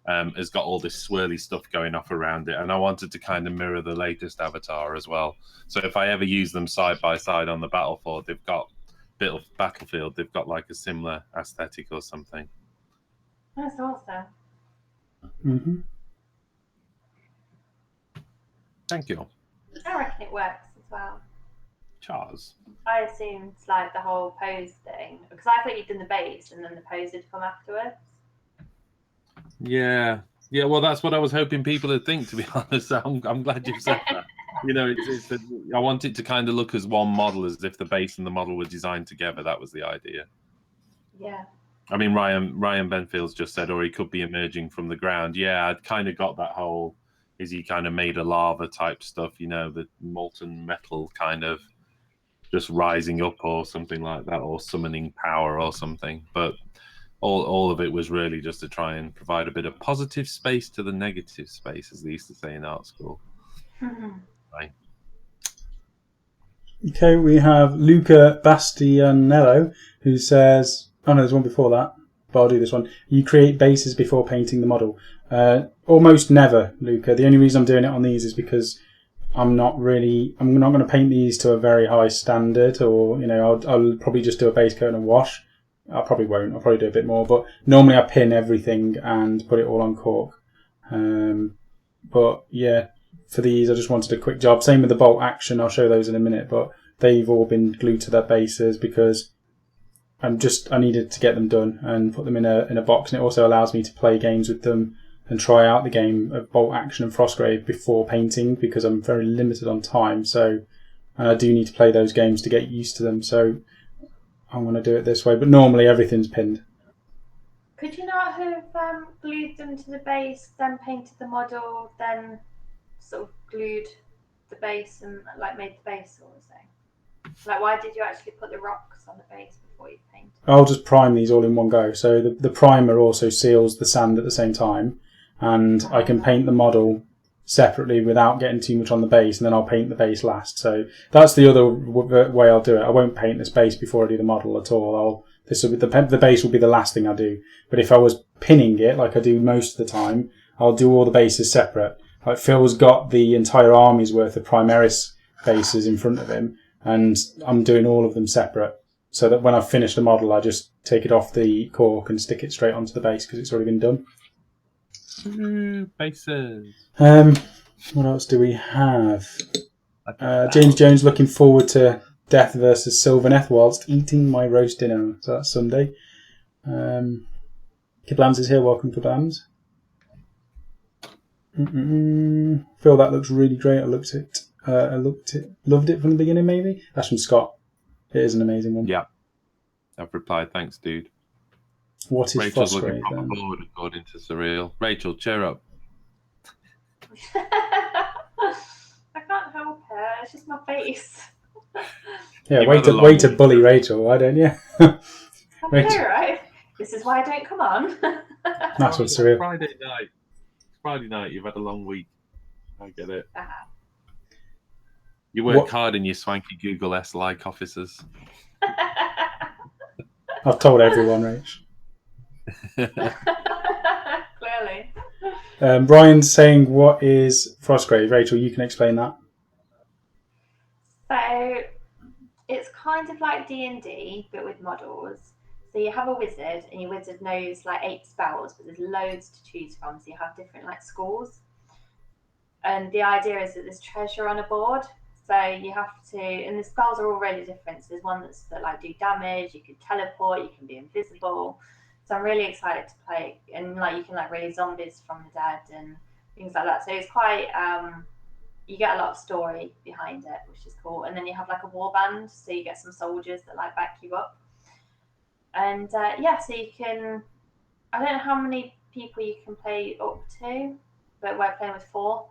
has got all this swirly stuff going off around it. And I wanted to kind of mirror the latest avatar as well. So if I ever use them side by side on the battlefield, they've got like a similar aesthetic or something. That's awesome. Mm-hmm. Thank you. I reckon it works as well? Chars. I assumed like the whole pose thing because I thought you'd done the base and then the pose had come afterwards. Yeah. Yeah, well, that's what I was hoping people would think, to be honest. So I'm glad you've said that. You know, I want it to kind of look as one model, as if the base and the model were designed together. That was the idea. Yeah. I mean, Ryan Benfield's just said, or he could be emerging from the ground. Yeah, I'd kind of got that whole, is he kind of made of lava type stuff, you know, the molten metal kind of just rising up or something like that, or summoning power or something. But all of it was really just to try and provide a bit of positive space to the negative space, as they used to say in art school. Right. Okay, we have Luca Bastianello, who says, oh no, there's one before that, but I'll do this one. You create bases before painting the model. Almost never, Luca. The only reason I'm doing it on these is because I'm not going to paint these to a very high standard, or, you know, I'll probably just do a base coat and a wash. I probably won't. I'll probably do a bit more, but normally I pin everything and put it all on cork. But yeah, for these I just wanted a quick job. Same with the bolt action. I'll show those in a minute, but they've all been glued to their bases because I needed to get them done and put them in a box, and it also allows me to play games with them and try out the game of bolt action and Frostgrave before painting because I'm very limited on time. So I do need to play those games to get used to them. So I'm going to do it this way, but normally everything's pinned. Could you not have glued them to the base, then painted the model, then sort of glued the base and like made the base sort of thing? Like, why did you actually put the rocks on the base before you painted? I'll just prime these all in one go. So the primer also seals the sand at the same time, and I can paint the model separately without getting too much on the base, and then I'll paint the base last. So that's the other way I'll do it. I won't paint this base before I do the model at all. The base will be the last thing I do. But if I was pinning it, like I do most of the time, I'll do all the bases separate. Like Phil's got the entire army's worth of Primaris bases in front of him, and I'm doing all of them separate. So that when I've finished the model, I just take it off the cork and stick it straight onto the base because it's already been done. Bases. What else do we have? James Jones looking forward to Death versus Sylvaneth whilst eating my roast dinner. So that's Sunday. Kablams is here. Welcome, Kablams. Phil, that looks really great. I loved it from the beginning. Maybe that's from Scott. It is an amazing one. Yeah, I've replied. Thanks, dude. What is Rachel's Frostgrave looking then? bored, according to Surreal. Rachel, cheer up. I can't help it. It's just my face. Yeah, You've way had a long to week. bully Rachel. Why don't you? I know, Rachel. right? This is why I don't come on. That's what's surreal. Friday night. You've had a long week. I get it. Ah. You work hard in your swanky Google S-like offices. I've told everyone, Rach. Clearly. Brian's saying, what is Frostgrave? Rachel, you can explain that. So it's kind of like D&D, but with models. So you have a wizard, and your wizard knows like 8 spells, but there's loads to choose from. So you have different like scores. And the idea is that there's treasure on a board. So you have to, and the spells are already different. So there's one that like do damage, you can teleport, you can be invisible. So I'm really excited to play, and like you can like raise zombies from the dead and things like that. So it's quite, you get a lot of story behind it, which is cool. And then you have like a warband, so you get some soldiers that like back you up. And yeah, so you can, I don't know how many people you can play up to, but we're playing with 4.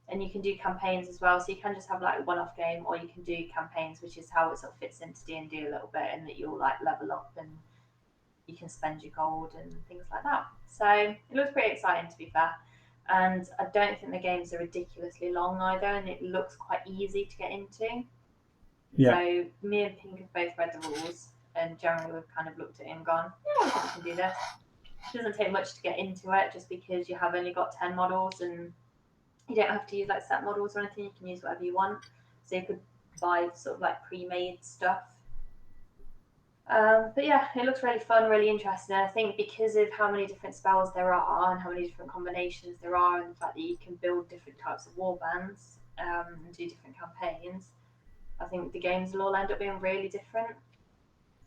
And you can do campaigns as well, so you can just have like a one-off game, or you can do campaigns, which is how it sort of fits into D&D a little bit, and that you'll like level up and you can spend your gold and things like that. So it looks pretty exciting, to be fair. And I don't think the games are ridiculously long either, and it looks quite easy to get into. Yeah. So me and Pink have both read the rules, and generally we've kind of looked at it and gone, yeah, I think we can do this. It doesn't take much to get into it, just because you have only got 10 models, and you don't have to use like set models or anything. You can use whatever you want. So you could buy sort of like pre-made stuff. But yeah, it looks really fun, really interesting. And I think because of how many different spells there are and how many different combinations there are, and the fact that you can build different types of warbands and do different campaigns, I think the games will all end up being really different.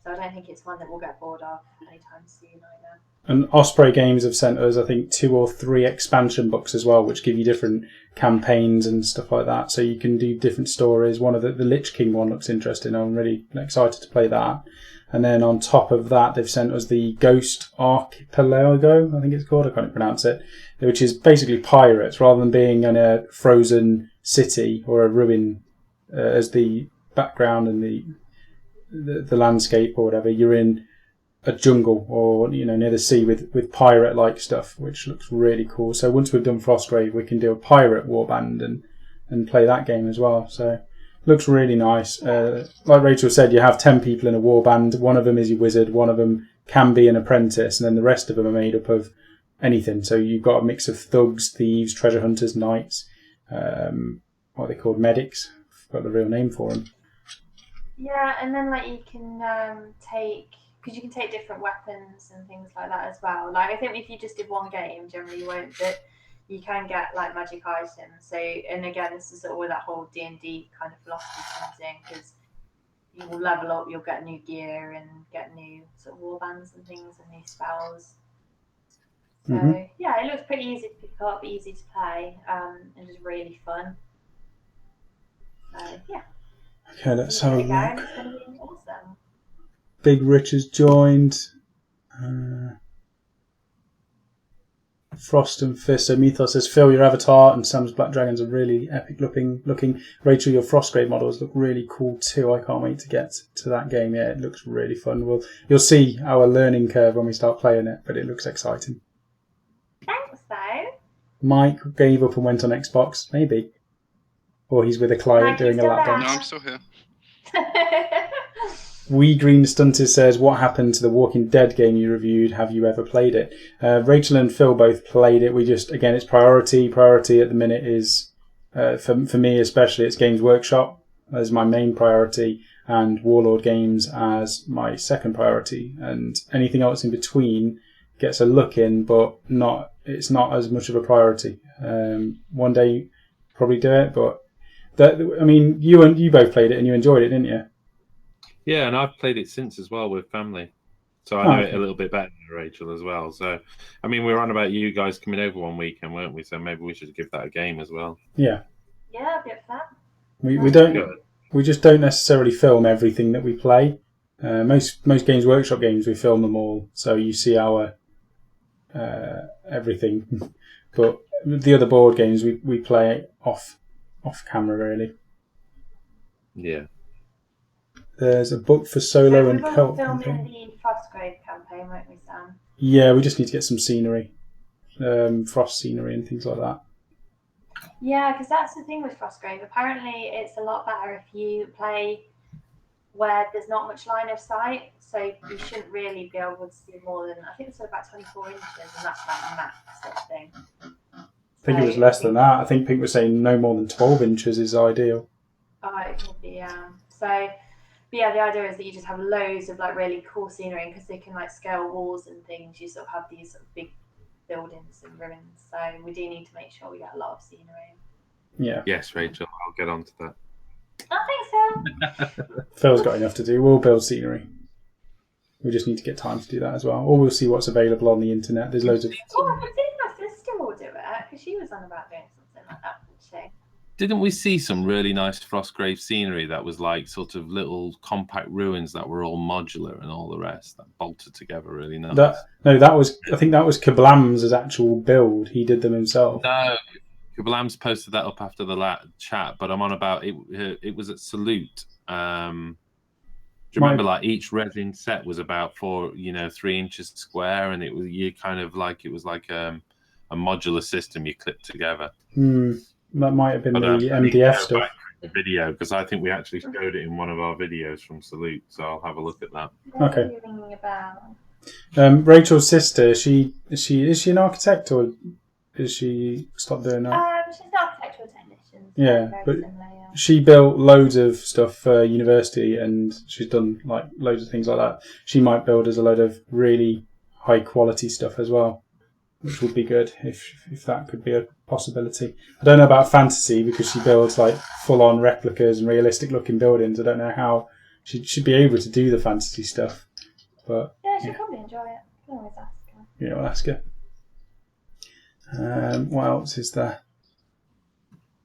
So I don't think it's one that we'll get bored of anytime soon either. And Osprey Games have sent us, I think, 2 or 3 expansion books as well, which give you different campaigns and stuff like that. So you can do different stories. One of the Lich King one looks interesting. I'm really excited to play that. And then on top of that, they've sent us the Ghost Archipelago, I think it's called. I can't pronounce it. Which is basically pirates. Rather than being in a frozen city or a ruin as the background and the landscape or whatever, you're in a jungle or near the sea with pirate like stuff, which looks really cool. So once we've done Frostgrave, we can do a pirate warband and play that game as well. So looks really nice. Like Rachel said, you have 10 people in a warband. One of them is your wizard, one of them can be an apprentice, and then the rest of them are made up of anything. So you've got a mix of thugs, thieves, treasure hunters, knights, what are they called, medics. I've got the real name for them. Yeah, and then like you can because you can take different weapons and things like that as well. Like I think if you just did one game, generally you won't, but you can get like magic items. So, and again, this is all that whole D&D kind of philosophy comes in, because you will level up, you'll get new gear and get new sort of warbands and things and new spells. So yeah, it looks pretty easy to pick up, easy to play, and just really fun. So yeah. Okay, let's have a look. It's going to be awesome. Big Rich has joined. Frost and Fist. So Mythos says, Phil, your avatar and Sam's Black Dragons are really epic looking. Rachel, your Frostgrave models look really cool too. I can't wait to get to that game. Yeah, it looks really fun. You'll see our learning curve when we start playing it, but it looks exciting. Thanks, though. Mike gave up and went on Xbox, maybe. Or he's with a client doing a lap dance. No, I'm still here. Wee Green Stunter says, what happened to the Walking Dead game you reviewed? Have you ever played it? Rachel and Phil both played it. We just, again, it's priority. Priority at the minute is, for me especially, it's Games Workshop as my main priority and Warlord Games as my second priority. And anything else in between gets a look in, but it's not as much of a priority. One day probably do it, but you both played it and you enjoyed it, didn't you? Yeah, and I've played it since as well with family. So I know it a little bit better than Rachel as well. So, we were on about you guys coming over one weekend, weren't we? So maybe we should give that a game as well. Yeah. Yeah, a bit fun. We just don't necessarily film everything that we play. Most Games Workshop games, we film them all. So you see our everything. But the other board games, we play off camera, really. Yeah. There's a book for solo so and co-op campaign. Filming the Frostgrave campaign, won't we, Sam? Yeah, we just need to get some scenery, frost scenery and things like that. Yeah, because that's the thing with Frostgrave. Apparently, it's a lot better if you play where there's not much line of sight. So you shouldn't really be able to see more than, I think it's about 24 inches, and that's like max sort of thing. I think it was less than that. I think Pink was saying no more than 12 inches is ideal. Oh, it could be, yeah. So, but yeah, the idea is that you just have loads of like really cool scenery, because they can like scale walls and things. You sort of have these sort of big buildings and ruins. So we do need to make sure we get a lot of scenery. Yeah. Yes, Rachel, I'll get on to that. I think so. Phil's got enough to do. We'll build scenery. We just need to get time to do that as well. Or we'll see what's available on the internet. There's loads of... Oh, I think my sister will do it, because she was on about doing something like that, didn't she? Didn't we see some really nice Frostgrave scenery that was like sort of little compact ruins that were all modular and all the rest that bolted together really nice? I think that was Kablam's actual build. He did them himself. No, Kablam's posted that up after the chat, but I'm on about it. It was at Salute. Do you remember, like each resin set was about 3 inches square, and it was it was like a modular system you clipped together. That might have been the MDF stuff. The video, because I think we actually showed it in one of our videos from Salute, so I'll have a look at that. Okay. Rachel's sister, is she an architect, or is she stopped doing that? She's an architectural technician. So yeah, but similar, yeah. She built loads of stuff for university, and she's done like loads of things like that. She might build us a load of really high quality stuff as well. which would be good if that could be a possibility. I don't know about fantasy because she builds like full-on replicas and realistic-looking buildings. I don't know how she should be able to do the fantasy stuff. But Yeah, she'll probably enjoy it. You can always ask her. Yeah, we'll ask her. What else is there?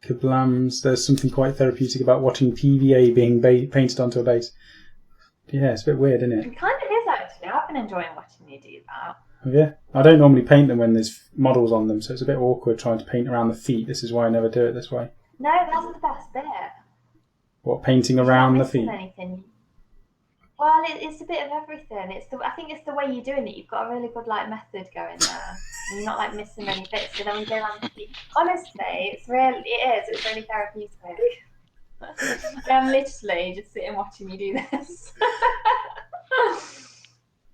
Kablams. There's something quite therapeutic about watching PVA being painted onto a base. Yeah, it's a bit weird, isn't it? It kind of is, actually. I've been enjoying watching you do that. Yeah. I don't normally paint them when there's models on them, so it's a bit awkward trying to paint around the feet. This is why I never do it this way. No, that's the best bit. What, painting around the feet? Anything. Well, it's a bit of everything. I think it's the way you're doing it. You've got a really good method going there. And you're not missing any bits. So then when you go around the feet, honestly, it's really therapeutic. I'm literally just sitting watching you do this.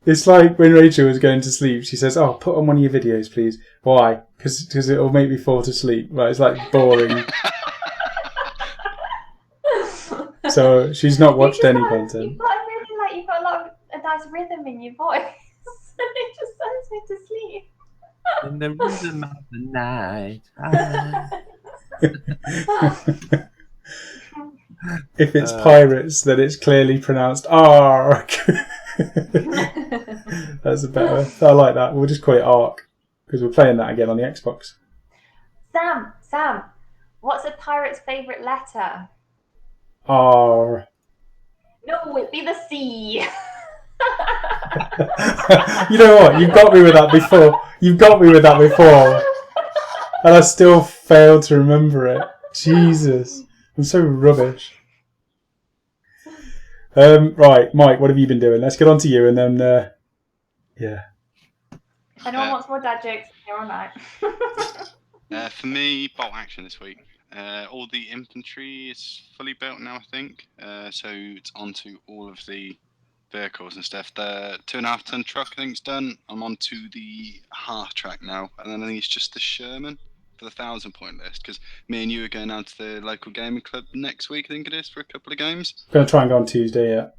It's like when Rachel was going to sleep, she says, "Oh, put on one of your videos, please." Why? Because it'll make me fall to sleep. Right? It's like boring. So she's not watched any content. You've got a nice rhythm in your voice. It just sends me to sleep. In the rhythm of the night. If it's pirates, then it's clearly pronounced "ark." That's a better. I like that. We'll just call it Ark because we're playing that again on the Xbox. Sam, what's a pirate's favourite letter? R. No, it'd be the C. You know what? You've got me with that before. And I still failed to remember it. Jesus. I'm so rubbish. Right, Mike, what have you been doing? Let's get on to you and then, yeah. Anyone wants more dad jokes? Here or not? For me, bolt action this week. All the infantry is fully built now, I think. So it's onto all of the vehicles and stuff. The 2.5 ton truck, I think, is done. I'm onto the half track now, and then I think it's just the Sherman for the 1,000 point list. Because me and you are going down to the local gaming club next week, I think it is, for a couple of games. Going to try and go on Tuesday, yeah.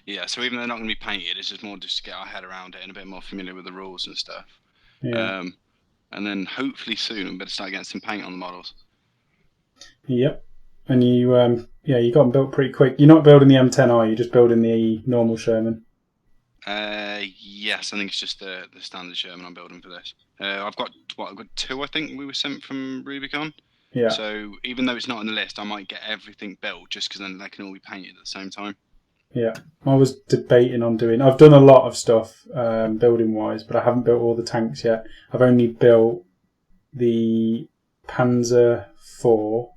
Yeah, so even though they're not going to be painted, it's just more just to get our head around it and a bit more familiar with the rules and stuff. Yeah. And then hopefully soon I'm going to start getting some paint on the models. Yep. And you got them built pretty quick. You're not building the M10, are you? Just building the normal Sherman? Yes, I think it's just the standard Sherman I'm building for this. I've got 2, I think, we were sent from Rubicon. Yeah. So even though it's not on the list, I might get everything built just because then they can all be painted at the same time. Yeah. I was debating on I've done a lot of stuff building-wise, but I haven't built all the tanks yet. I've only built the Panzer IV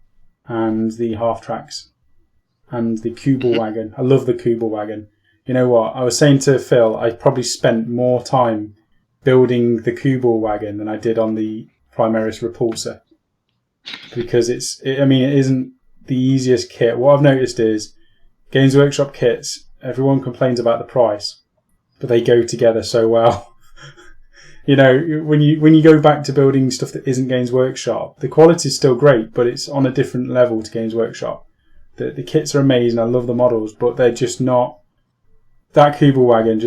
and the half-tracks and the Kubel wagon. I love the Kubel wagon. You know what? I was saying to Phil, I probably spent more time building the Kubel wagon than I did on the Primaris Repulsor. Because it isn't the easiest kit. What I've noticed is Games Workshop kits, everyone complains about the price, but they go together so well. You know, when you go back to building stuff that isn't Games Workshop, the quality is still great, but it's on a different level to Games Workshop. The kits are amazing, I love the models, but they're just not... That Kubel wagon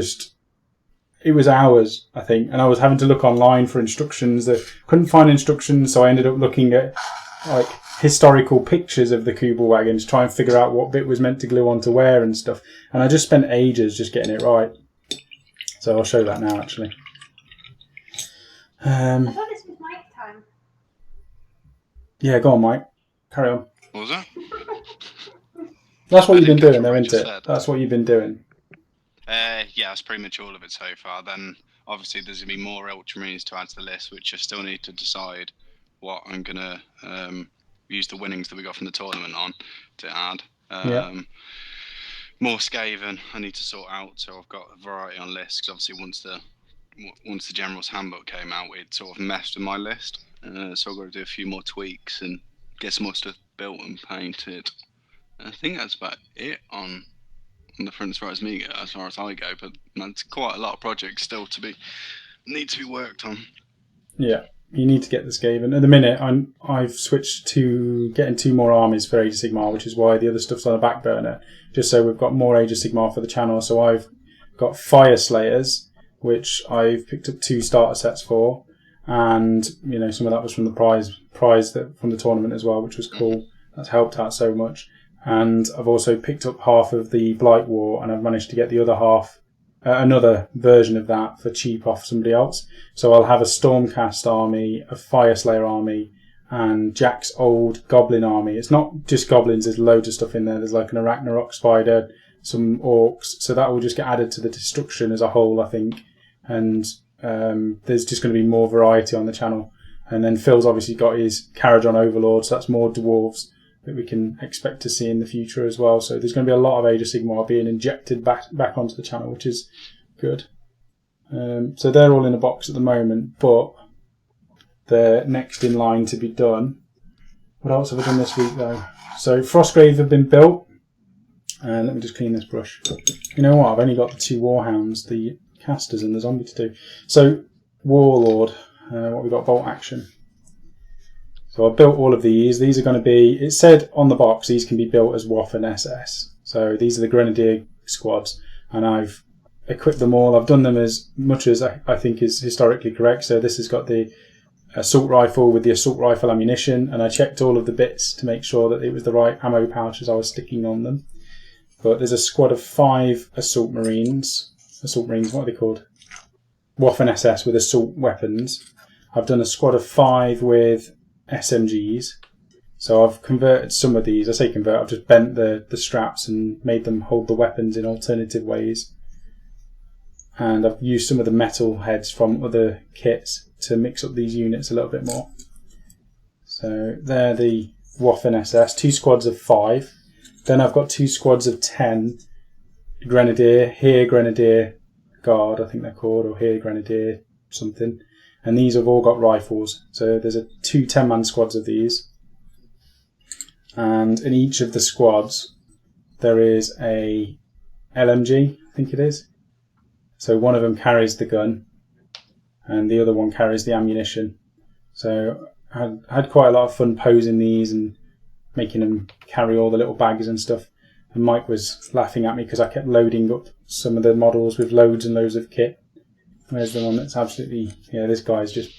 it was hours, I think, and I was having to look online for instructions. I couldn't find instructions, so I ended up looking at like historical pictures of the Kubel wagon to try and figure out what bit was meant to glue onto where and stuff. And I just spent ages just getting it right. So I'll show that now, actually. I thought this was Mike time. Yeah, go on, Mike. Carry on. What was that? That's what you've been doing, though, Rachel isn't it? said. That's what you've been doing. Yeah, that's pretty much all of it so far. Then obviously there's going to be more Ultramarines to add to the list, which I still need to decide what I'm going to use the winnings that we got from the tournament on to add. More Skaven I need to sort out, so I've got a variety on lists. Because obviously once the General's Handbook came out, it sort of messed with my list. So I've got to do a few more tweaks and get some more stuff built and painted. I think that's about it on the front as far as I go, but that's quite a lot of projects still need to be worked on. Yeah, you need to get the Skaven. At the minute, I've switched to getting 2 more armies for Age of Sigmar, which is why the other stuff's on the back burner, just so we've got more Age of Sigmar for the channel. So I've got Fire Slayers, which I've picked up 2 starter sets for, and some of that was from the prize from the tournament as well, which was cool. That's helped out so much. And I've also picked up half of the Blight War, and I've managed to get the other half, another version of that for cheap off somebody else. So I'll have a Stormcast army, a Fireslayer army, and Jack's old Goblin army. It's not just goblins, there's loads of stuff in there. There's like an Arachnarok spider, some orcs, so that will just get added to the destruction as a whole, I think. And there's just going to be more variety on the channel. And then Phil's obviously got his Carriage-on Overlord, so that's more dwarves that we can expect to see in the future as well. So there's going to be a lot of Age of Sigmar being injected back onto the channel, which is good. So they're all in a box at the moment, but they're next in line to be done. What else have I done this week though? So Frostgrave have been built. Let me just clean this brush. You know what? I've only got the 2 Warhounds, the casters and the zombie to do. So Warlord, what we got? Bolt action. So I built all of these. These are going to be, it said on the box, these can be built as WOF and SS. So these are the Grenadier squads, and I've equipped them all. I've done them as much as I think is historically correct. So this has got the assault rifle with the assault rifle ammunition, and I checked all of the bits to make sure that it was the right ammo pouches I was sticking on them. But there's a squad of 5 assault marines. Assault marines, what are they called? WOF and SS with assault weapons. I've done a squad of 5 with SMGs. So I've converted some of these. I say convert, I've just bent the straps and made them hold the weapons in alternative ways. And I've used some of the metal heads from other kits to mix up these units a little bit more. So they're the WOF and SS, 2 squads of 5. Then I've got 2 squads of 10 Grenadier, here Grenadier Guard, I think they're called, or here Grenadier something. And these have all got rifles. So there's 2 10-man squads of these. And in each of the squads, there is a LMG, I think it is. So one of them carries the gun, and the other one carries the ammunition. So I had quite a lot of fun posing these and making them carry all the little bags and stuff. And Mike was laughing at me because I kept loading up some of the models with loads and loads of kit. Where's the one that's absolutely... Yeah, this guy's just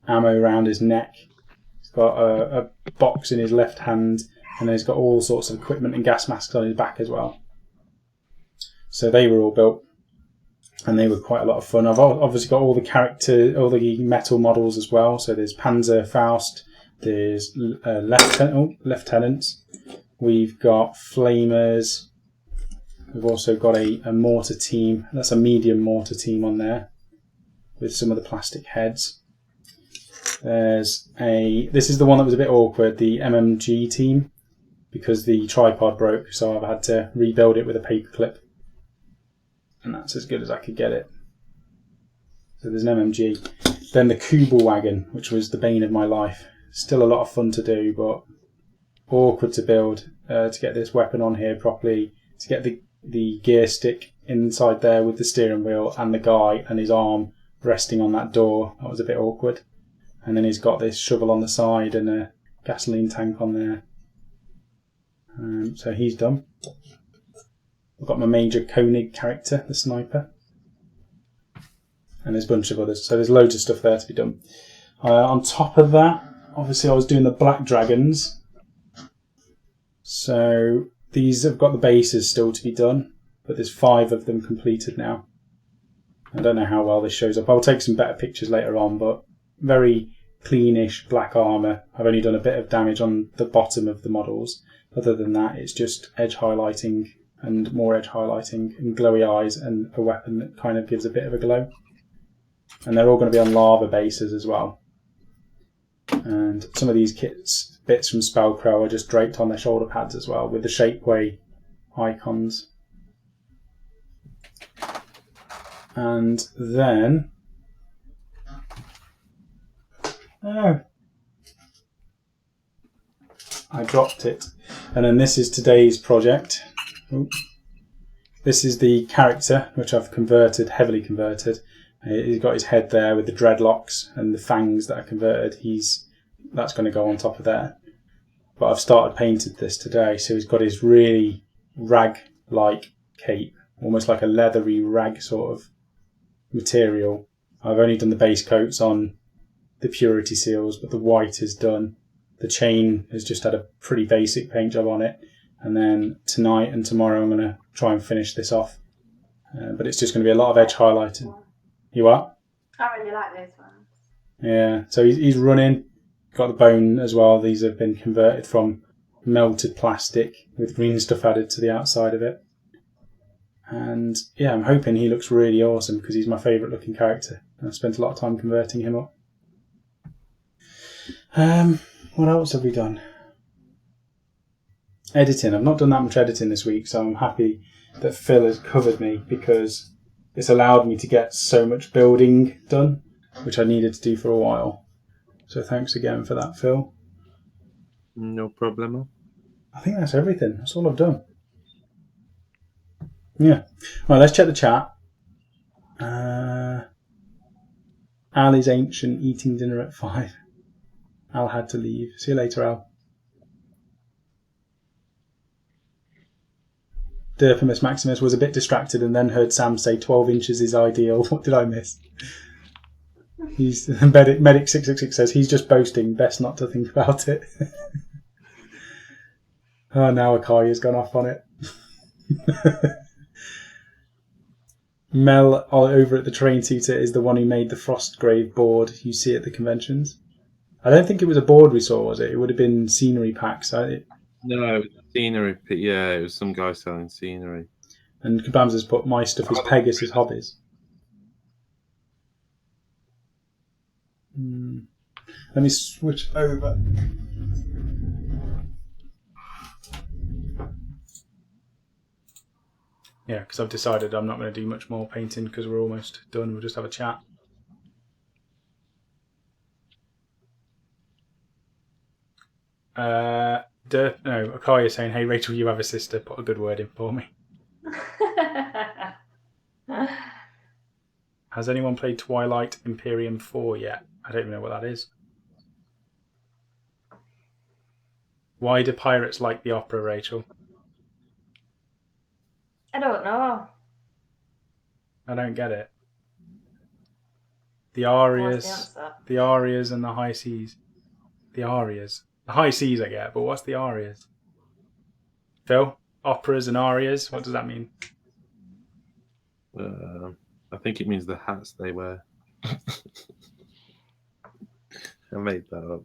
ammo around his neck. He's got a box in his left hand, and then he's got all sorts of equipment and gas masks on his back as well. So they were all built, and they were quite a lot of fun. I've obviously got all the metal models as well. So there's Panzer Faust, there's lieutenants, we've got flamers, we've also got a mortar team. That's a medium mortar team on there with some of the plastic heads. This is the one that was a bit awkward, the MMG team, because the tripod broke, so I've had to rebuild it with a paper clip. And that's as good as I could get it. So there's an MMG. Then the Kubel wagon, which was the bane of my life. Still a lot of fun to do, but awkward to build, to get this weapon on here properly, to get the gear stick inside there with the steering wheel and the guy and his arm resting on that door. That was a bit awkward. And then he's got this shovel on the side and a gasoline tank on there. So he's done. I've got my Major Koenig character, the sniper. And there's a bunch of others. So there's loads of stuff there to be done. On top of that, obviously I was doing the Black Dragons. So these have got the bases still to be done. But there's 5 of them completed now. I don't know how well this shows up. I'll take some better pictures later on, but very cleanish black armour. I've only done a bit of damage on the bottom of the models. Other than that, it's just edge highlighting and more edge highlighting and glowy eyes and a weapon that kind of gives a bit of a glow. And they're all going to be on lava bases as well. And some of these bits from Spellcrow are just draped on their shoulder pads as well with the Shapeway icons. And then... Oh! I dropped it. And then this is today's project. Ooh. This is the character, which I've converted, heavily converted. He's got his head there with the dreadlocks and the fangs that I converted. That's going to go on top of there. But I've started painted this today, so he's got his really rag-like cape, almost like a leathery rag sort of material. I've only done the base coats on the purity seals, but the white is done. The chain has just had a pretty basic paint job on it. And then tonight and tomorrow I'm going to try and finish this off. But it's just going to be a lot of edge highlighting. You are? I really like those ones. Yeah, so he's running. Got the bone as well. These have been converted from melted plastic with green stuff added to the outside of it. And yeah, I'm hoping he looks really awesome because he's my favourite looking character. I've spent a lot of time converting him up. What else have we done? Editing. I've not done that much editing this week, so I'm happy that Phil has covered me because it's allowed me to get so much building done, which I needed to do for a while. So thanks again for that, Phil. No problemo. I think that's everything. That's all I've done. Yeah. Right, let's check the chat. Al is ancient, eating dinner at 5. Al had to leave. See you later, Al. Derpimus Maximus was a bit distracted and then heard Sam say 12 inches is ideal. What did I miss? He's Medic 666 says he's just boasting. Best not to think about it. Oh, now Akaya's gone off on it. Mel over at the Train Tutor is the one who made the Frostgrave board you see at the conventions. I don't think it was a board we saw, was it? It would have been scenery packs. No, it was scenery. Yeah, it was some guy selling scenery. And Kabams has put my stuff is Pegasus hobbies. Let me switch over. Yeah, because I've decided I'm not going to do much more painting because we're almost done. We'll just have a chat. Akaya saying, hey Rachel, you have a sister. Put a good word in for me. Has anyone played Twilight Imperium 4 yet? I don't even know what that is. Why do pirates like the opera, Rachel? I don't know. I don't get it. The What's the arias and the high seas. The arias. The high seas I get, but what's the arias? Phil? Operas and arias? What does that mean? I think it means the hats they wear. I made that up.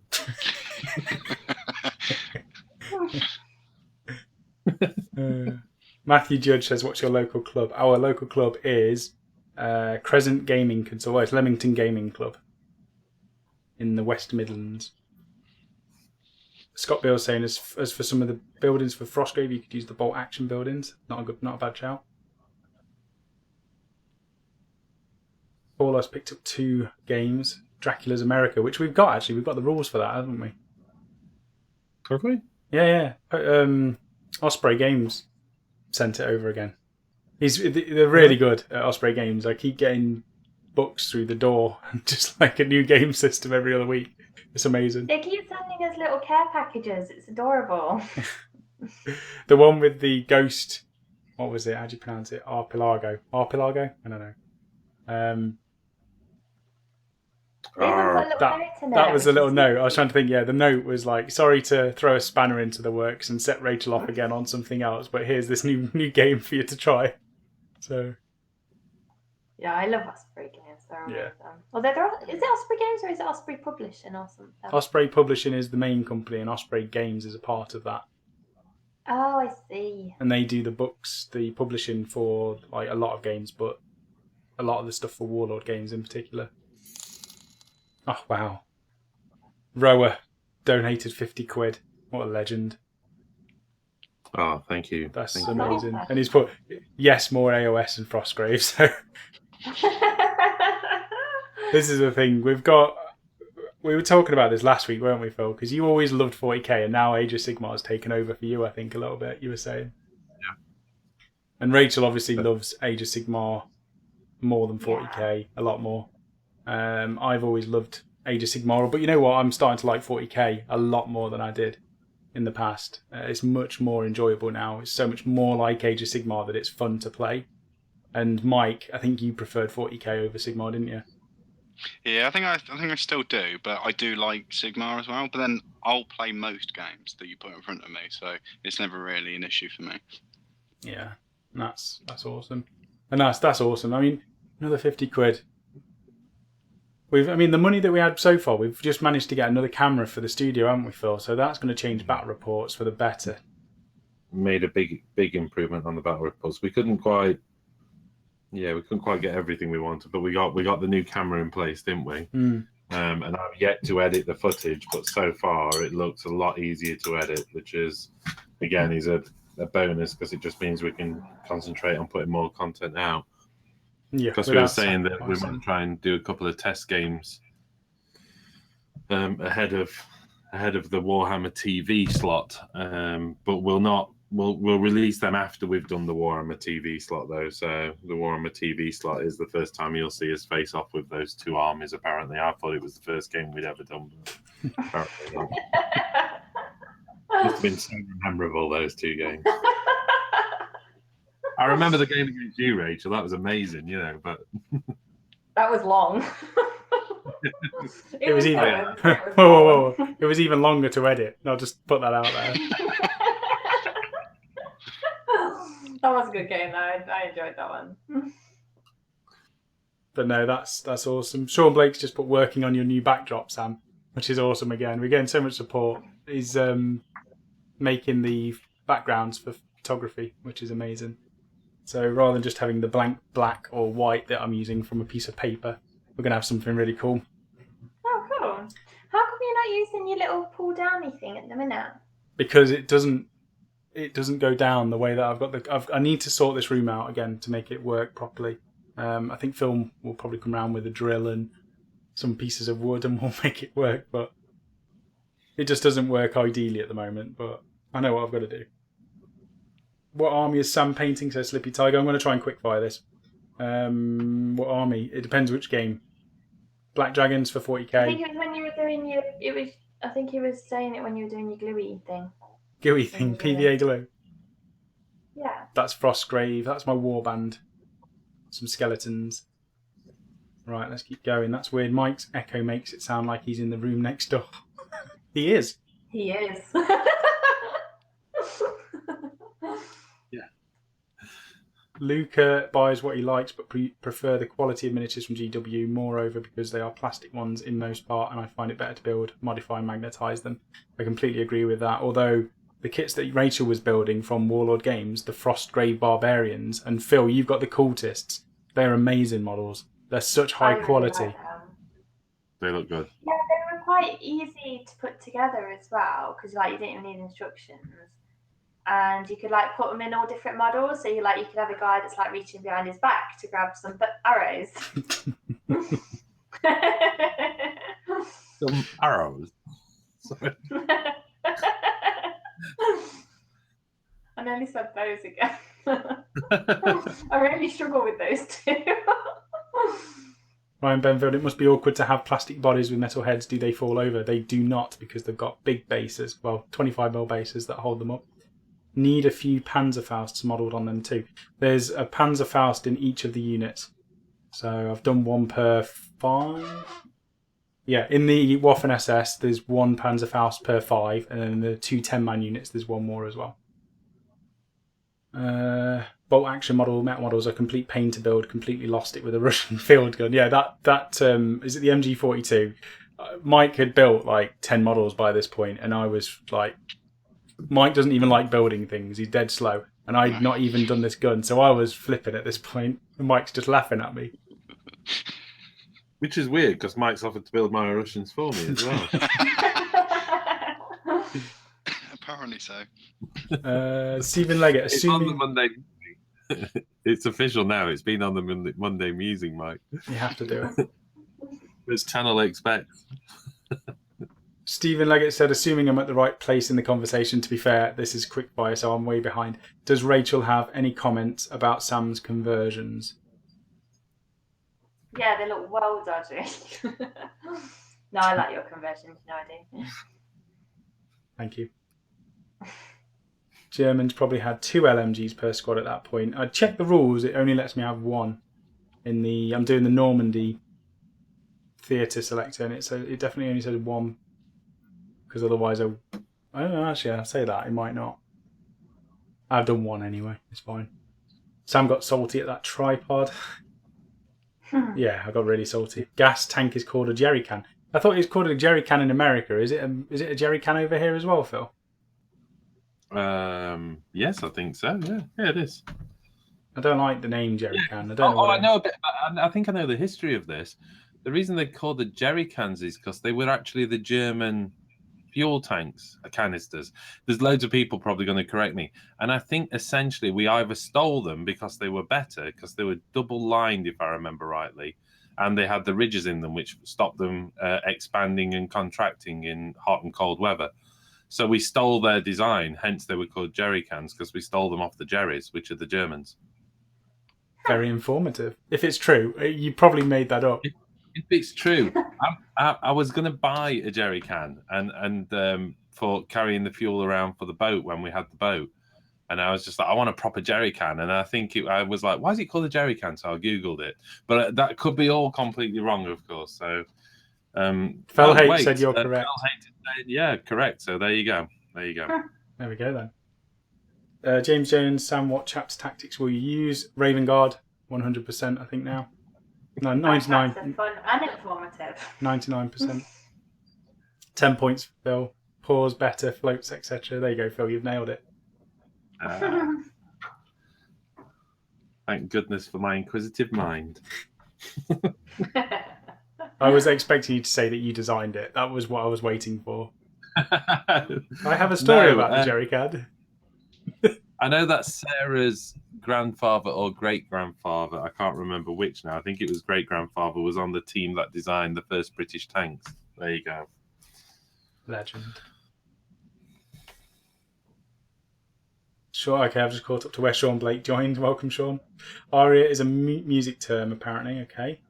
Matthew Judge says, what's your local club? Our local club is Crescent Gaming Console. Well, it's Leamington Gaming Club in the West Midlands. Scott Bill's saying, as for some of the buildings for Frostgrave, you could use the bolt action buildings. Not a bad shout. Paul has picked up 2 games. Dracula's America, which we've got actually. We've got the rules for that, haven't we? Have we? Yeah. Osprey Games sent it over again. They're really good at Osprey Games. I keep getting books through the door and just like a new game system every other week. It's amazing. They keep sending us little care packages. It's adorable. The one with the ghost. What was it? How do you pronounce it? Arpilago. I don't know. That was a little note. I was trying to think. Yeah, the note was like, "Sorry to throw a spanner into the works and set Rachel off again on something else, but here's this new game for you to try." So. Yeah, I love Osprey Games. Yeah. Well, is it Osprey Games or is it Osprey Publishing or something? Osprey Publishing is the main company, and Osprey Games is a part of that. Oh, I see. And they do the books, the publishing for like a lot of games, but a lot of the stuff for Warlord games in particular. Oh, wow. Rower donated 50 quid. What a legend. Oh, thank you. That's thank amazing. You. And he's put, yes, more AOS and Frostgrave. So this is the thing. We were talking about this last week, weren't we, Phil? Because you always loved 40k, and now Age of Sigmar has taken over for you, I think, a little bit, you were saying. Yeah. And Rachel obviously loves Age of Sigmar more than 40k, a lot more. I've always loved Age of Sigmar, but you know what? I'm starting to like 40k a lot more than I did in the past. It's much more enjoyable now. It's so much more like Age of Sigmar that it's fun to play. And Mike, I think you preferred 40k over Sigmar, didn't you? Yeah, I think I still do, but I do like Sigmar as well. But then I'll play most games that you put in front of me, so it's never really an issue for me. Yeah, that's awesome, and that's awesome. I mean, another 50 quid. The money that we had so far, we've just managed to get another camera for the studio, haven't we, Phil? So that's going to change battle reports for the better. Made a big improvement on the battle reports. We couldn't quite get everything we wanted, but we got the new camera in place, didn't we? Mm. And I've yet to edit the footage, but so far it looks a lot easier to edit, which is a bonus because it just means we can concentrate on putting more content out. Yeah, because we were saying that we might try and do a couple of test games ahead of the Warhammer TV slot, but we'll release them after we've done the Warhammer TV slot though. So the Warhammer TV slot is the first time you'll see us face off with those two armies. Apparently, I thought it was the first game we'd ever done. But apparently not. Must have been so memorable, those two games. I remember the game against you, Rachel. That was amazing, but that was long. it was even whoa. It was even longer to edit. I'll just put that out there. That was a good game, though. I enjoyed that one. But no, that's awesome. Sean Blake's just put working on your new backdrop, Sam, which is awesome. Again, we're getting so much support. He's making the backgrounds for photography, which is amazing. So rather than just having the blank black or white that I'm using from a piece of paper, we're going to have something really cool. Oh, cool. How come you're not using your little pull downy thing at the minute? Because it doesn't go down the way that I've got I need to sort this room out again to make it work properly. I think Phil will probably come around with a drill and some pieces of wood and we'll make it work, but it just doesn't work ideally at the moment, but I know what I've got to do. What army is Sam painting, says Slippy Tiger? I'm going to try and quickfire this. What army? It depends which game. Black Dragons for 40k. I think it was when you were doing I think he was saying it when you were doing your gluey thing. Gooey thing, PVA glue. Yeah. That's Frostgrave. That's my Warband. Some skeletons. Right, let's keep going. That's weird. Mike's echo makes it sound like he's in the room next door. He is. He is. Yeah. Luca buys what he likes, but prefer the quality of miniatures from GW. Moreover, because they are plastic ones in most part, and I find it better to build, modify, and magnetize them. I completely agree with that. Although the kits that Rachel was building from Warlord Games, the Frostgrave Barbarians, and Phil, you've got the Cultists. They're amazing models. They're such high quality. Like they look good. Yeah, they were quite easy to put together as well because you didn't even need instructions. And you could put them in all different models. So you could have a guy that's reaching behind his back to grab some arrows. Some arrows. Sorry. I nearly said those again. I really struggle with those two. Ryan Benfield, it must be awkward to have plastic bodies with metal heads. Do they fall over? They do not, because they've got big bases. Well, 25mm bases that hold them up. Need a few Panzerfausts modelled on them too. There's a Panzerfaust in each of the units. So I've done one per 5. Yeah, in the Waffen SS, there's one Panzerfaust per 5, and then in the 2 10-man units, there's one more as well. Bolt action metal models are complete pain to build. Completely lost it with a Russian field gun. Yeah, that is it the MG42? Mike had built 10 models by this point, and I was Mike doesn't even like building things. He's dead slow, and I'd not even done this gun, so I was flipping at this point. And Mike's just laughing at me. Which is weird because Mike's offered to build my Russians for me as well. Apparently so. Stephen Leggett, assuming... It's on the Monday. It's official now. It's been on the Monday Musing, Mike. You have to do it. Which channel expects? Stephen Leggett said, assuming I'm at the right place in the conversation, to be fair, this is quickfire, so I'm way behind. Does Rachel have any comments about Sam's conversions? Yeah, they look well dodgy. No, I like your conversions. No, I do. Thank you. Germans probably had 2 LMGs per squad at that point. I checked the rules, it only lets me have 1. I'm doing the Normandy theatre selector, and it definitely only says 1, because otherwise I don't know. Actually, I'll say that it might not. I've done 1 anyway. It's fine. Sam got salty at that tripod. Yeah, I got really salty. Gas tank is called a jerry can. I thought it was called a jerry can in America. Is it a jerry can over here as well, Phil? Yes, I think so. Yeah, it is. I don't like the name jerry can. I don't know. I know a bit. I think I know the history of this. The reason they called the jerry cans is because they were actually the German fuel tanks, canisters. There's loads of people probably going to correct me, and I think essentially we either stole them because they were better, because they were double lined, if I remember rightly, and they had the ridges in them which stopped them expanding and contracting in hot and cold weather. So we stole their design, hence they were called jerry cans, because we stole them off the Jerrys, which are the Germans. Very informative. If it's true, you probably made that up. If it's true, I was going to buy a jerry can and for carrying the fuel around for the boat when we had the boat, and I was just like, I want a proper jerry can, and I think I was like, why is it called a jerry can? So I googled it, but that could be all completely wrong, of course. So, Felhate said you're correct. Yeah, correct. So there you go. There we go then. James Jones, Sam, what chaps tactics will you use? Raven Guard, 100%, I think now. No, 99. That's fun and informative. 99%. 10 points for Phil. Pause, better, floats, etc. There you go, Phil. You've nailed it. Thank goodness for my inquisitive mind. I was expecting you to say that you designed it. That was what I was waiting for. I have a story about the jerry can. I know that Sarah's grandfather or great-grandfather, I can't remember which now, I think it was great-grandfather, was on the team that designed the first British tanks. There you go. Legend. Sure, okay, I've just caught up to where Sean Blake joined. Welcome, Sean. Aria is a music term, apparently, okay.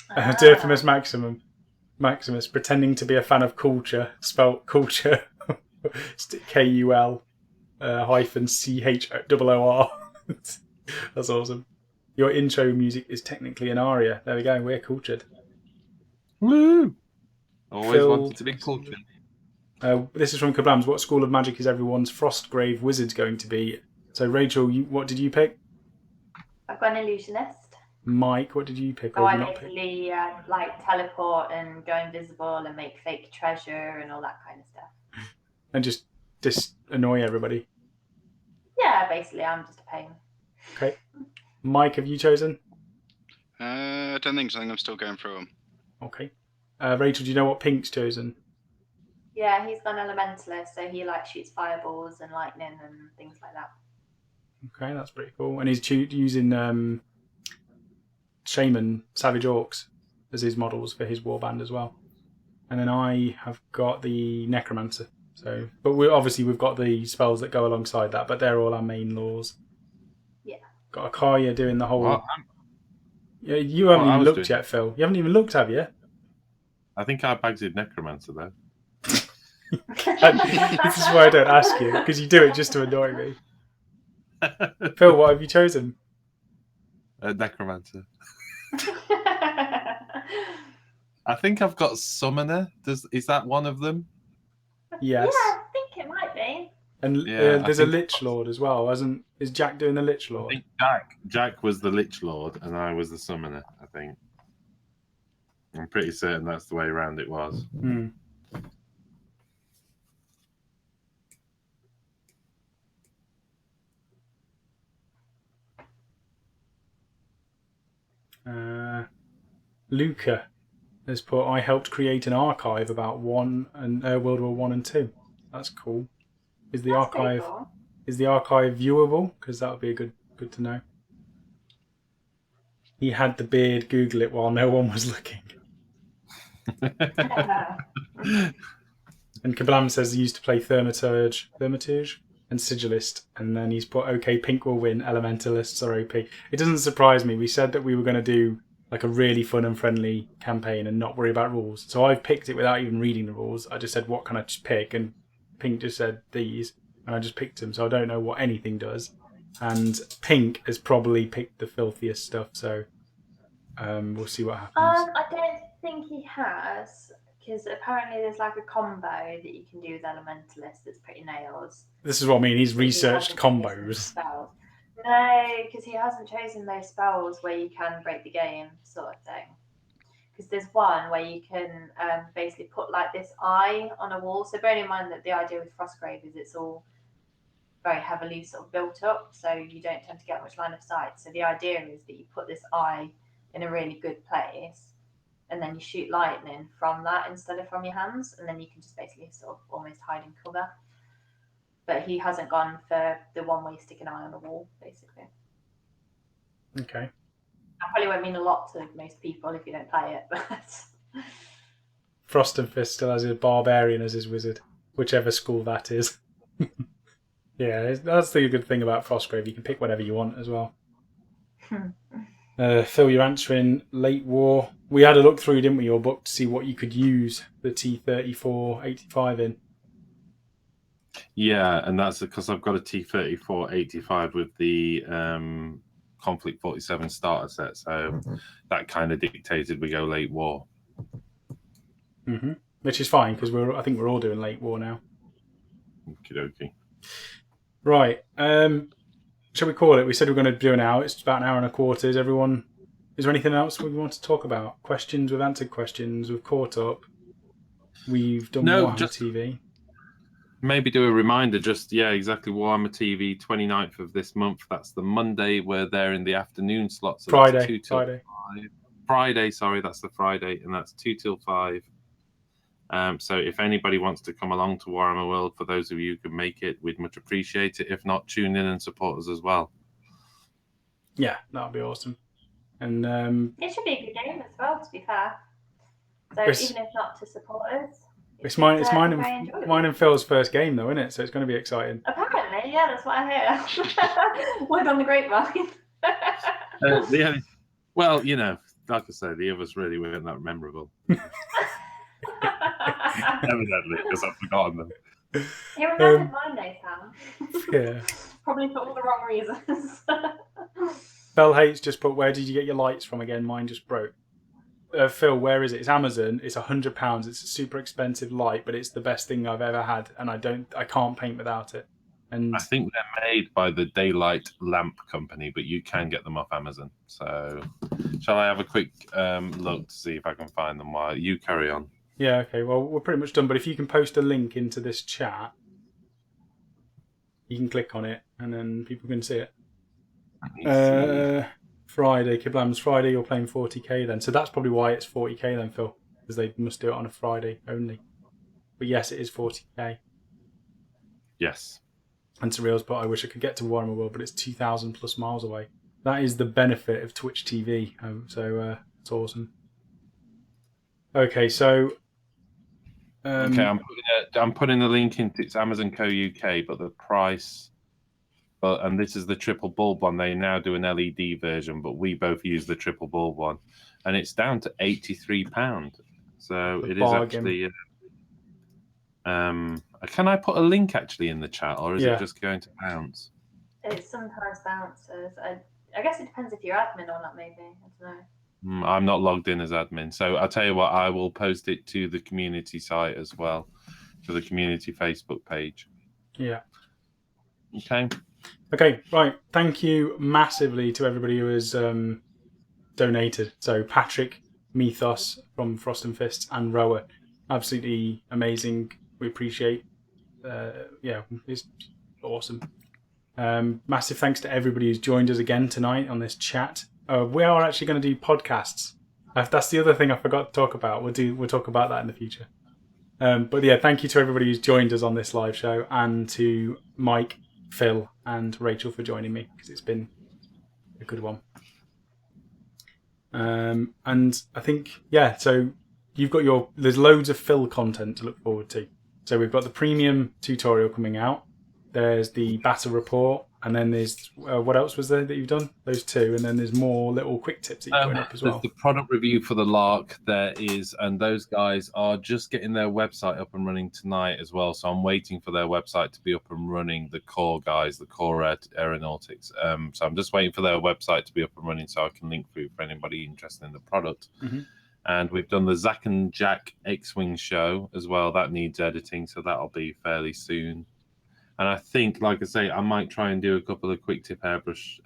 Dirfimus Maximus, pretending to be a fan of culture, spelt culture, KUL. -CHOOR. That's awesome. Your intro music is technically an aria. There we go. We're cultured. Woo! Always wanted to be cultured. This is from Kablams. What school of magic is everyone's Frostgrave wizard going to be? So, Rachel, what did you pick? I've got an illusionist. Mike, what did you pick? I basically like teleport and go invisible and make fake treasure and all that kind of stuff. And just annoy everybody. Yeah, basically, I'm just a pain. Okay. Mike, have you chosen? I don't think so. I think I'm still going through them. Okay. Rachel, do you know what Pink's chosen? Yeah, he's gone elementalist, so he shoots fireballs and lightning and things like that. Okay, that's pretty cool. And he's using Shaman Savage Orcs as his models for his Warband as well. And then I have got the Necromancer. So, but we've got the spells that go alongside that, but they're all our main laws. Yeah. Got Akaya doing the whole. Well, yeah, you haven't even looked yet, Phil. You haven't even looked, have you? I think I bagged Necromancer though. This is why I don't ask you, because you do it just to annoy me. Phil, what have you chosen? Necromancer. I think I've got Summoner. Is that one of them? Yes. Yeah, I think it might be. And there's a Lich Lord as well, is Jack doing the Lich Lord? I think Jack was the Lich Lord and I was the Summoner, I think. I'm pretty certain that's the way around it was. Hmm. Luca has put, I helped create an archive about World War 1 and 2. That's cool. Is the archive viewable? Because that would be good to know. He had the beard. Google it while no one was looking. And Kablam says he used to play Thaumaturge and Sigilist, and then he's put, okay, Pink will win, Elementalists are OP. It doesn't surprise me. We said that we were going to do like a really fun and friendly campaign and not worry about rules. So I've picked it without even reading the rules. I just said, what can I pick? And Pink just said these, and I just picked them. So I don't know what anything does. And Pink has probably picked the filthiest stuff, so we'll see what happens. I don't think he has, because apparently there's like a combo that you can do with Elementalist that's pretty nails. This is what I mean. He's but he researched hasn't chosen combos. spells. No, because he hasn't chosen those spells where you can break the game, sort of thing. Because there's one where you can basically put like this eye on a wall. So bearing in mind that the idea with Frostgrave is it's all very heavily sort of built up, so you don't tend to get much line of sight. So the idea is that you put this eye in a really good place, and then you shoot lightning from that instead of from your hands, and then you can just basically sort of almost hide in cover. But he hasn't gone for the one where you stick an eye on a wall, basically. Okay. That probably won't mean a lot to most people if you don't play it, but... Frost and Fist still has his barbarian as his wizard, whichever school that is. Yeah, that's the good thing about Frostgrave. You can pick whatever you want as well. Phil, you're answering late war. We had a look through, didn't we, your book to see what you could use the T-34-85 in. Yeah, and that's because I've got a T-34-85 with the Conflict 47 starter set, so that kind of dictated we go late war. Mm-hmm. Which is fine, because I think we're all doing late war now. Okie dokie. Right. Shall we call it? We said we're going to do an hour. It's about an hour and a quarter. Is there anything else we want to talk about? Questions? We've answered questions. We've caught up. We've done Warhammer TV. Maybe do a reminder, exactly. Warhammer TV, 29th of this month. That's the Monday. We're there in the afternoon slot. So Friday. That's 2 till 5. Friday, sorry, that's the Friday, and that's 2 till 5. So if anybody wants to come along to Warhammer World, for those of you who can make it, we'd much appreciate it. If not, tune in and support us as well. Yeah, that would be awesome. And it should be a good game as well, to be fair. So even if not to support us, it's mine and Phil's first game, though, isn't it? So it's going to be exciting. Apparently, yeah, that's what I hear. Word on the grapevine. Well, like I say, the others really weren't that memorable. Evidently, because I've forgotten them. He remembered mine, though, Sam. Yeah. Probably for all the wrong reasons. Bell Hates just put, where did you get your lights from again? Mine just broke. Phil, where is it? It's Amazon. It's £100. It's a super expensive light, but it's the best thing I've ever had, and I can't paint without it. And I think they're made by the Daylight Lamp Company, but you can get them off Amazon. So, shall I have a quick look to see if I can find them while you carry on? Yeah, okay. Well, we're pretty much done, but if you can post a link into this chat, you can click on it, and then people can see it. Friday, Kiblam's Friday, you're playing 40k then. So that's probably why it's 40k then, Phil, because they must do it on a Friday only. But yes, it is 40k. Yes. And Surreal's, but I wish I could get to Warhammer World, but it's 2,000 plus miles away. That is the benefit of Twitch TV. So it's awesome. Okay, so... okay, I'm putting the link into it's Amazon Co UK, but the price... and this is the triple bulb one. They now do an LED version, but we both use the triple bulb one, and it's down to £83. So it is actually. Can I put a link actually in the chat, or is it just going to bounce? It sometimes bounces. I guess it depends if you're admin or not. Maybe I don't know. I'm not logged in as admin, so I'll tell you what. I will post it to the community site as well, to the community Facebook page. Yeah. Okay, right. Thank you massively to everybody who has donated. So Patrick, Mythos from Frost and Fists, and Rower. Absolutely amazing. We appreciate. It's awesome. Massive thanks to everybody who's joined us again tonight on this chat. We are actually going to do podcasts. That's the other thing I forgot to talk about. We'll talk about that in the future. But yeah, thank you to everybody who's joined us on this live show, and to Mike, Phil, and Rachel for joining me, because it's been a good one. And I think, so you've got there's loads of Phil content to look forward to. So we've got the premium tutorial coming out. There's the battle report, and then there's what else was there that you've done? Those two, and then there's more little quick tips that you're putting up as well. There's the product review for the Lark. There is, and those guys are just getting their website up and running tonight as well. So I'm waiting for their website to be up and running. The core guys, the core aeronautics. So I'm just waiting for their website to be up and running so I can link through for anybody interested in the product. Mm-hmm. And we've done the Zach and Jack X-Wing show as well. That needs editing, so that'll be fairly soon. And I think, like I say, I might try and do a couple of quick tip airbrush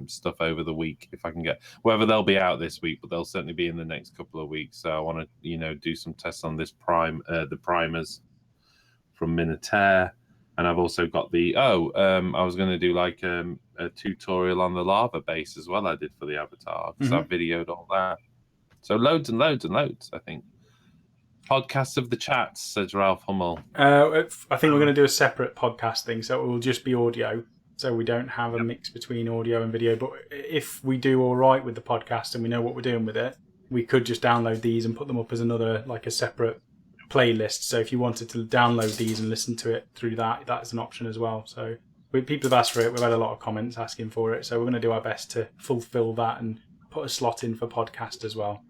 stuff over the week if I can get. Whether they'll be out this week, but they'll certainly be in the next couple of weeks. So I want to, do some tests on this the primers from Minotaur, and I've also got the I was going to do like a tutorial on the lava base as well. I did for the avatar because I videoed all that. So loads and loads and loads. I think. Podcast of the chats, says Ralph Hummel. I think we're going to do a separate podcast thing, so it will just be audio. So we don't have a mix between audio and video. But if we do all right with the podcast and we know what we're doing with it, we could just download these and put them up as another, like a separate playlist. So if you wanted to download these and listen to it through that, that's an option as well. So people have asked for it. We've had a lot of comments asking for it. So we're going to do our best to fulfill that and put a slot in for podcast as well.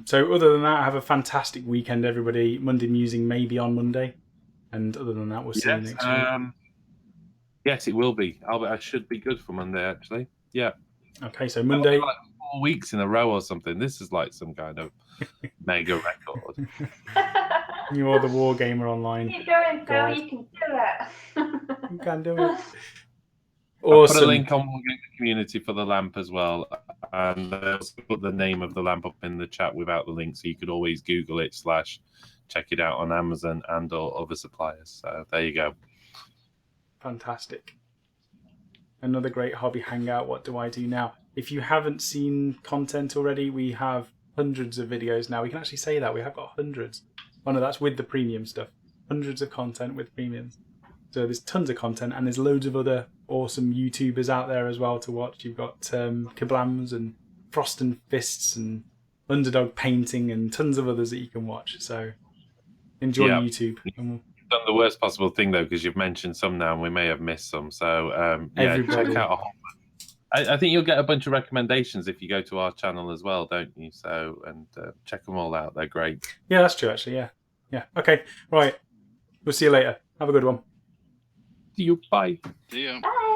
So other than that, have a fantastic weekend, everybody. Monday Musing may be on Monday. And other than that, we'll see you next week. Yes, it will be. I should be good for Monday, actually. Yeah. Okay, so Monday... Like 4 weeks in a row or something. This is like some kind of mega record. You're the war gamer online. Keep going, Phil. You can do it. You can do it. Awesome. I'll put a link on Wargaming Community for the lamp as well. And I also put the name of the lamp up in the chat without the link, so you could always Google it / check it out on Amazon and or other suppliers. So there you go. Fantastic. Another great hobby hangout. What do I do now? If you haven't seen content already, we have hundreds of videos now. We can actually say that. We have got hundreds. Oh no, that's with the premium stuff. Hundreds of content with premiums. So there's tons of content, and there's loads of other awesome YouTubers out there as well to watch. You've got Kablams and Frost and Fists and Underdog Painting and tons of others that you can watch. So enjoy YouTube. You've done the worst possible thing, though, because you've mentioned some now, and we may have missed some. So, check out a whole bunch. I think you'll get a bunch of recommendations if you go to our channel as well, don't you? So, and check them all out. They're great. Yeah, that's true, actually. Yeah. Okay, right. We'll see you later. Have a good one. See you. Bye. See ya. Bye.